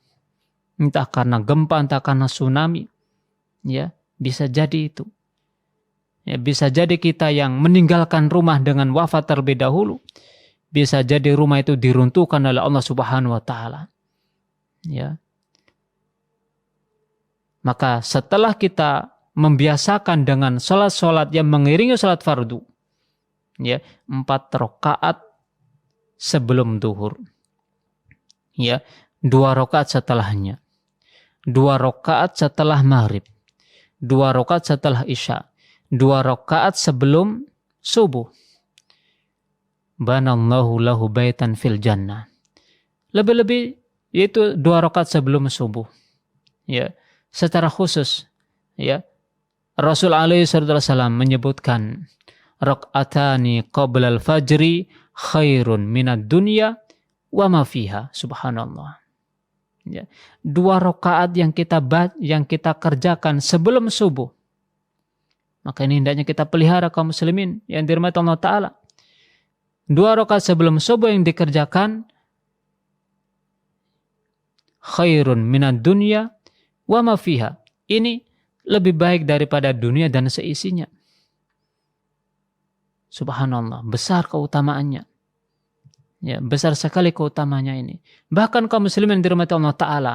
entah karena gempa, entah karena tsunami, ya, bisa jadi itu. Ya, bisa jadi kita yang meninggalkan rumah dengan wafat terlebih dahulu, bisa jadi rumah itu diruntuhkan oleh Allah Subhanahu wa Ta'ala. Ya. Maka setelah kita membiasakan dengan sholat-sholat yang mengiringi sholat fardu, ya, 4 rakaat sebelum duhur, ya, 2 rakaat setelahnya, 2 rakaat setelah maghrib, 2 rakaat setelah isya, 2 rakaat sebelum subuh. Banallahu lahu baitan fil jannah. Lebih-lebih yaitu 2 rakaat sebelum subuh. ya, secara khusus, ya, Rasul alaihi wasallam menyebutkan rakaatani qabla al-fajri khairun minad dunya wa ma fiha. Subhanallah. Ya, 2 rakaat yang kita kerjakan sebelum subuh. Maka ini hendaknya kita pelihara kaum muslimin yang dirahmati Allah Ta'ala. 2 rakaat sebelum subuh yang dikerjakan khairun minad dunya wa ma fiha. Ini lebih baik daripada dunia dan seisinya. Subhanallah, besar keutamaannya. Ya, besar sekali keutamaannya ini. Bahkan kaum muslimin dirahmati Allah Ta'ala,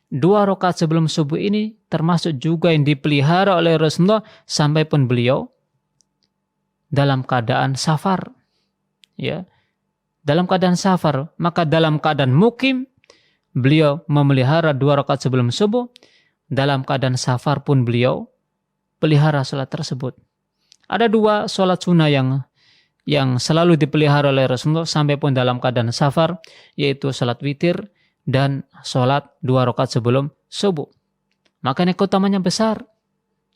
2 rakaat sebelum subuh ini termasuk juga yang dipelihara oleh Rasulullah sampai pun beliau dalam keadaan safar. Ya, dalam keadaan safar, maka dalam keadaan mukim beliau memelihara 2 rakaat sebelum subuh. Dalam keadaan safar pun beliau pelihara salat tersebut. Ada 2 salat sunnah yang selalu dipelihara oleh Rasulullah sampai pun dalam keadaan safar, yaitu salat witir dan salat 2 rakaat sebelum subuh. Makanya keutamanya besar.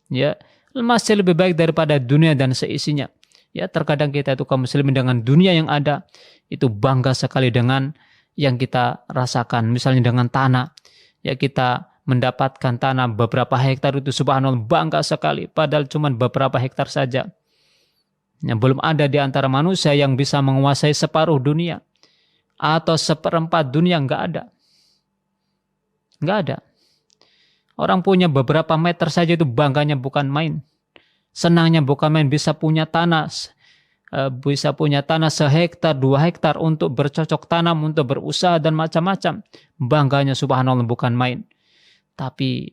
Ya, masih lebih baik daripada dunia dan seisinya. Ya, terkadang kita itu kaum muslimin dengan dunia yang ada itu bangga sekali dengan yang kita rasakan, misalnya dengan tanah. Ya, kita mendapatkan tanah beberapa hektar itu subhanallah bangga sekali, padahal cuma beberapa hektar saja. Ya, belum ada di antara manusia yang bisa menguasai separuh dunia atau 1/4 dunia, enggak ada. Enggak ada. Orang punya beberapa meter saja itu bangganya bukan main. Senangnya bukan main, bisa punya tanah sehektar, 2 hektar untuk bercocok tanam, untuk berusaha dan macam-macam. Bangganya subhanallah bukan main. Tapi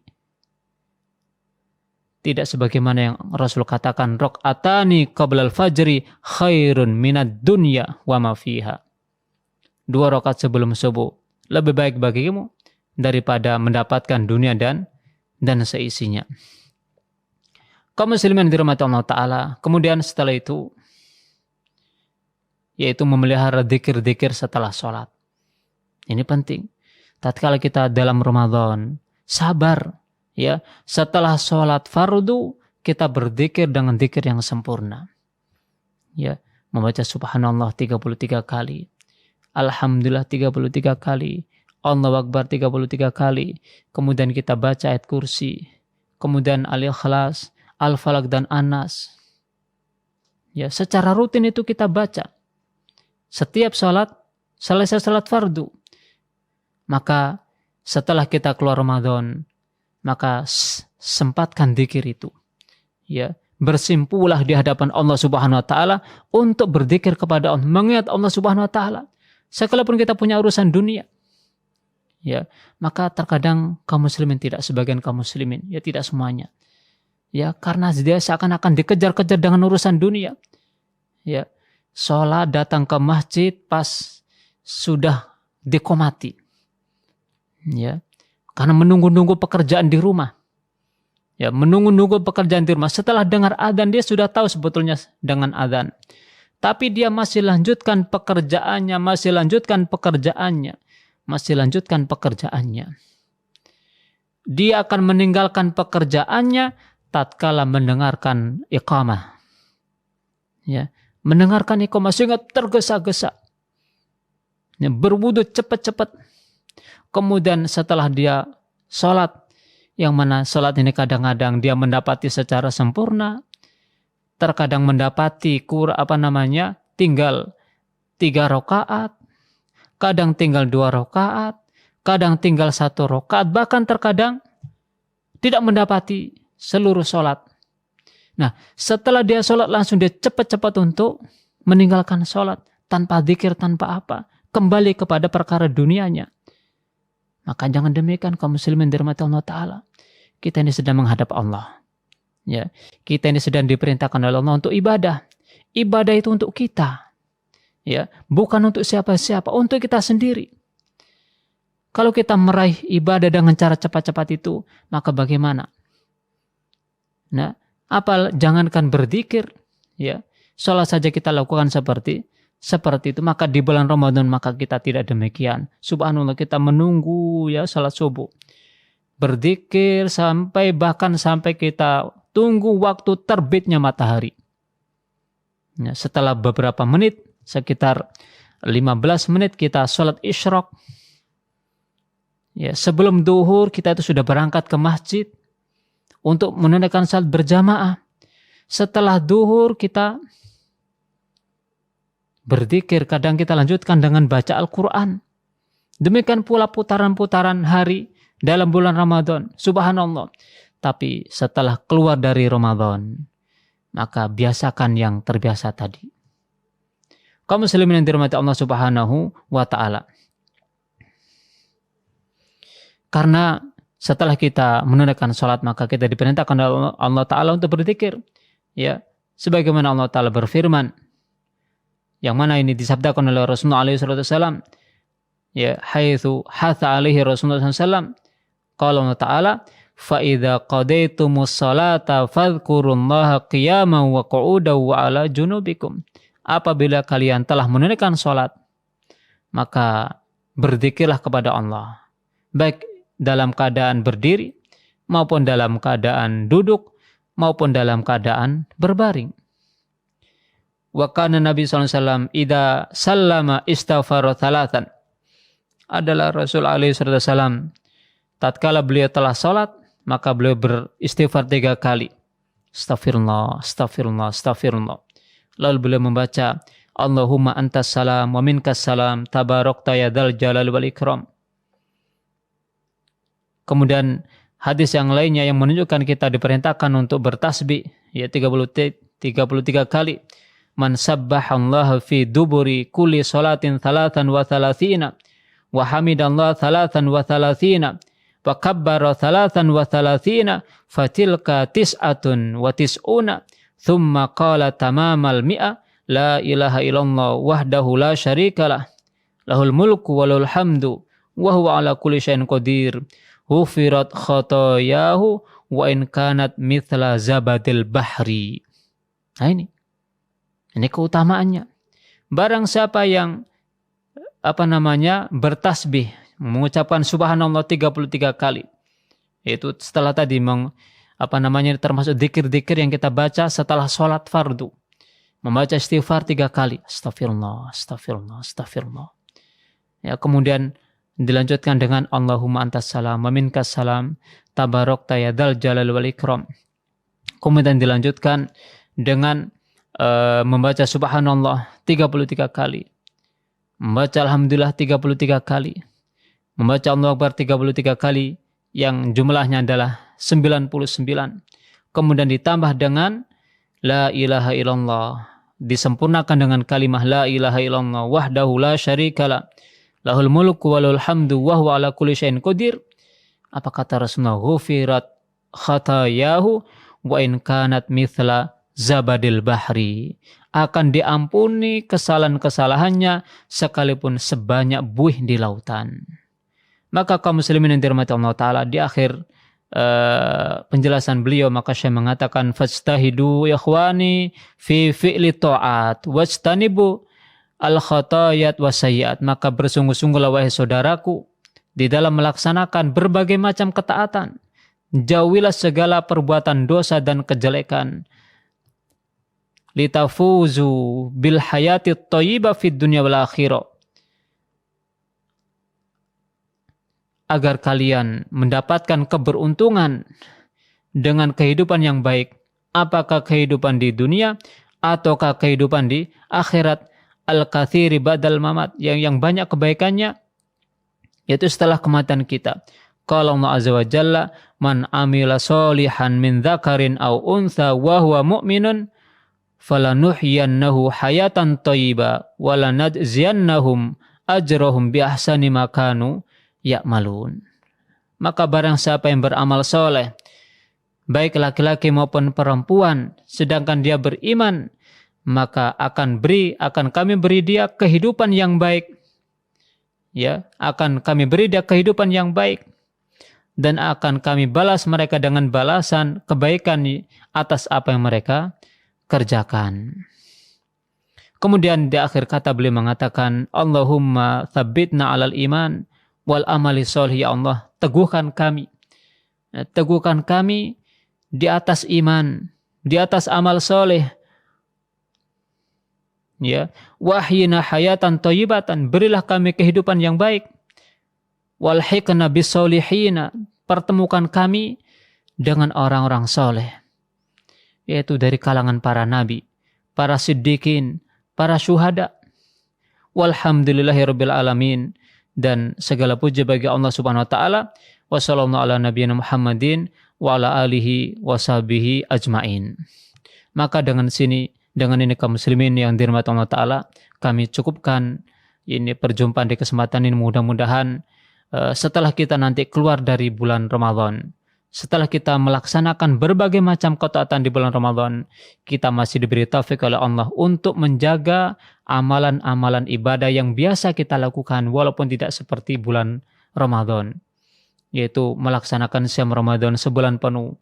tidak sebagaimana yang Rasul katakan, rakaatani qabla al-fajri khairun minad dunya wa ma fiha. 2 rakaat sebelum subuh lebih baik bagimu daripada mendapatkan dunia dan seisinya. Kaum muslimin dirahmati Allah Ta'ala, kemudian setelah itu yaitu memelihara dzikir-dzikir setelah sholat. Ini penting. Tatkala kita dalam Ramadan, sabar, ya, setelah sholat fardu kita berzikir dengan zikir yang sempurna. Ya, membaca subhanallah 33 kali, alhamdulillah 33 kali, Allahu Akbar 33 kali, kemudian kita baca ayat kursi, kemudian Al-Ikhlas, Al-Falaq dan An-Nas. Ya, secara rutin itu kita baca. Setiap sholat, selesai sholat fardu. Maka setelah kita keluar Ramadan, maka sempatkan zikir itu. Ya, bersimpulah di hadapan Allah Subhanahu wa taala untuk berzikir kepada Allah, mengingat Allah Subhanahu wa taala. Sekalipun kita punya urusan dunia, ya, maka terkadang kaum muslimin tidak sebagian kaum muslimin, ya tidak semuanya. Ya, karena dia seakan-akan dikejar-kejar dengan urusan dunia. Ya, sholat datang ke masjid pas sudah dikomati. Ya, karena menunggu-nunggu pekerjaan di rumah. Ya, menunggu-nunggu pekerjaan di rumah. Setelah dengar adzan dia sudah tahu sebetulnya dengan adzan. Tapi dia masih lanjutkan pekerjaannya, masih lanjutkan pekerjaannya. Dia akan meninggalkan pekerjaannya tatkala mendengarkan iqamah. Ya, mendengarkan iqamah sehingga tergesa-gesa. Ya, berwudu cepat-cepat. Kemudian setelah dia sholat, yang mana sholat ini kadang-kadang dia mendapati secara sempurna, terkadang mendapati tinggal 3 rakaat, kadang tinggal 2 rakaat, kadang tinggal 1 rakaat, bahkan terkadang tidak mendapati seluruh sholat. Nah, setelah dia sholat langsung dia cepat-cepat untuk meninggalkan sholat, tanpa zikir, tanpa apa, kembali kepada perkara dunianya. Maka jangan demikian kaum muslimin dirahmati Allah Ta'ala. Kita ini sedang menghadap Allah. Ya, kita ini sedang diperintahkan oleh Allah untuk ibadah. Ibadah itu untuk kita. Ya, bukan untuk siapa-siapa, untuk kita sendiri. Kalau kita meraih ibadah dengan cara cepat-cepat itu, maka bagaimana? Nah, jangankan berzikir, ya, sholat saja kita lakukan seperti itu, maka di bulan Ramadan maka kita tidak demikian. Subhanallah, kita menunggu ya salat subuh. berzikir bahkan sampai kita tunggu waktu terbitnya matahari. Ya, setelah beberapa menit, sekitar 15 menit kita sholat isyraq. Ya, sebelum duhur kita itu sudah berangkat ke masjid untuk menunaikan salat berjamaah. Setelah duhur kita berzikir, kadang kita lanjutkan dengan baca Al-Quran. Demikian pula putaran-putaran hari dalam bulan Ramadan. Subhanallah. Tapi setelah keluar dari Ramadan, maka biasakan yang terbiasa tadi. Kaum muslimin yang dirahmati Allah Subhanahu wa ta'ala. Karena setelah kita menunaikan salat, maka kita diperintahkan oleh Allah Ta'ala untuk berzikir. Ya, sebagaimana Allah Ta'ala berfirman, yang mana ini disabdakan oleh Rasulullah SAW, ya, haitsu hatha alaihi Rasulullah SAW, qala Allah Ta'ala, fa idza qadaytumus salata fadhkurullaha qiyaman wa qu'udan wa ala junubikum. Apabila kalian telah menunaikan salat, maka berzikirlah kepada Allah, baik dalam keadaan berdiri maupun dalam keadaan duduk maupun dalam keadaan berbaring. Wa kana Nabi SAW idza sallama istaghfara thalathan. Adalah Rasul SAW tatkala beliau telah salat, maka beliau beristighfar 3 kali. Astaghfirullah, astaghfirullah, astaghfirullah. Lalu beliau membaca, Allahumma antas salam wa minkas salam tabarakta ya dzal jalal wal ikram. Kemudian hadis yang lainnya yang menunjukkan kita diperintahkan untuk bertasbih, ya 33 kali. Man sabbahallaha fi duburi kulli salatin 33 wa hamidallaha 33 wa kabbara 33 fatilka tis'atun wa tis'una thumma qala tamamal mi'a la ilaha illallah wahdahu la syarikalah lahul mulku wa lahul hamdu wa huwa ala kulli syai'in qadir hufirat khotoyahu wa in kanat mithla zabadil bahri. Nah ini keutamaannya. Barang siapa yang bertasbih, mengucapkan subhanallah 33 kali. Itu setelah tadi termasuk zikir-zikir yang kita baca setelah sholat fardu. Membaca istighfar 3 kali. Astagfirullah, astagfirullah, astagfirullah. Ya, kemudian dilanjutkan dengan Allahumma antas salam wa minkas salam tabarakta ya dzal jalal wal ikram. Kemudian dilanjutkan dengan membaca subhanallah 33 kali. Membaca alhamdulillah 33 kali. Membaca Allahu Akbar 33 kali yang jumlahnya adalah 99. Kemudian ditambah dengan la ilaha illallah. Disempurnakan dengan kalimah la ilaha illallah wahdahu la syarikalah lahul mulku wa lahul hamdu wa huwa ala kulli syai'in qadir. Apa kata Rasulullah? Ghufirat khatayahu wa in kanat mithla zabadil bahri. Akan diampuni kesalahan-kesalahannya sekalipun sebanyak buih di lautan. Maka kaum muslimin yang dirahmati Allah Ta'ala, di akhir penjelasan beliau, maka saya mengatakan fajtahidu ya ikhwani fi fi'li ta'at wajtanibu al-khatayat wasayyiat. Maka bersungguh-sungguhlah wahai saudaraku di dalam melaksanakan berbagai macam ketaatan. Jauhilah segala perbuatan dosa dan kejelekan. Litafuzu bil hayati thayyibah fid dunya wal akhirah. Agar kalian mendapatkan keberuntungan dengan kehidupan yang baik. Apakah kehidupan di dunia ataukah kehidupan di akhirat. Al-kathiri badal mamat. Yang banyak kebaikannya yaitu setelah kematian kita. Qala Allah azza wa jalla man amila solihan min dzakarin aw untha wa huwa mu'minun falanuhyiyannahu hayatan thayyibah wa lanajziyannahum ajrahum bi ahsani ma kanu ya'malun. Maka barang siapa yang beramal soleh, baik laki-laki maupun perempuan, sedangkan dia beriman, maka akan kami beri dia kehidupan yang baik. Ya, akan kami beri dia kehidupan yang baik dan akan kami balas mereka dengan balasan kebaikan atas apa yang mereka kerjakan. Kemudian di akhir kata beliau mengatakan, Allahumma thabbitna alal iman wal amali sholih. Ya Allah, teguhkan kami Teguhkan kami di atas iman, di atas amal soleh. Ya, wahyina hayatan thayyibatan, berilah kami kehidupan yang baik. Walhiqna bisolihina, pertemukan kami dengan orang-orang soleh, yaitu dari kalangan para nabi, para siddiqin, para syuhada. Walhamdulillahirabbil alamin, dan segala puji bagi Allah Subhanahu wa taala. Wassallallahu ala nabiyina Muhammadin wa ala alihi washabihi ajmain. Maka dengan ini kaum muslimin yang dirahmati Allah taala, kami cukupkan ini perjumpaan di kesempatan ini. Mudah-mudahan setelah kita nanti keluar dari bulan Ramadan, setelah kita melaksanakan berbagai macam ketaatan di bulan Ramadan, kita masih diberi taufik oleh Allah untuk menjaga amalan-amalan ibadah yang biasa kita lakukan walaupun tidak seperti bulan Ramadan, yaitu melaksanakan siam Ramadan sebulan penuh.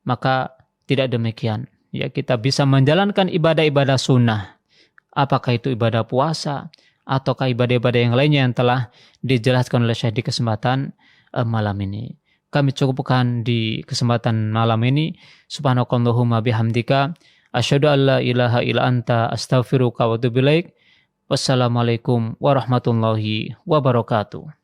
Maka tidak demikian. Ya, kita bisa menjalankan ibadah-ibadah sunnah. Apakah itu ibadah puasa ataukah ibadah-ibadah yang lainnya yang telah dijelaskan oleh Syekh di kesempatan malam ini. Kami cukupkan di kesempatan malam ini. Subhanakallahumma bihamdika asyhadu an la ilaha illa anta astaghfiruka wa atubu ilaik. Wassalamualaikum warahmatullahi wabarakatuh.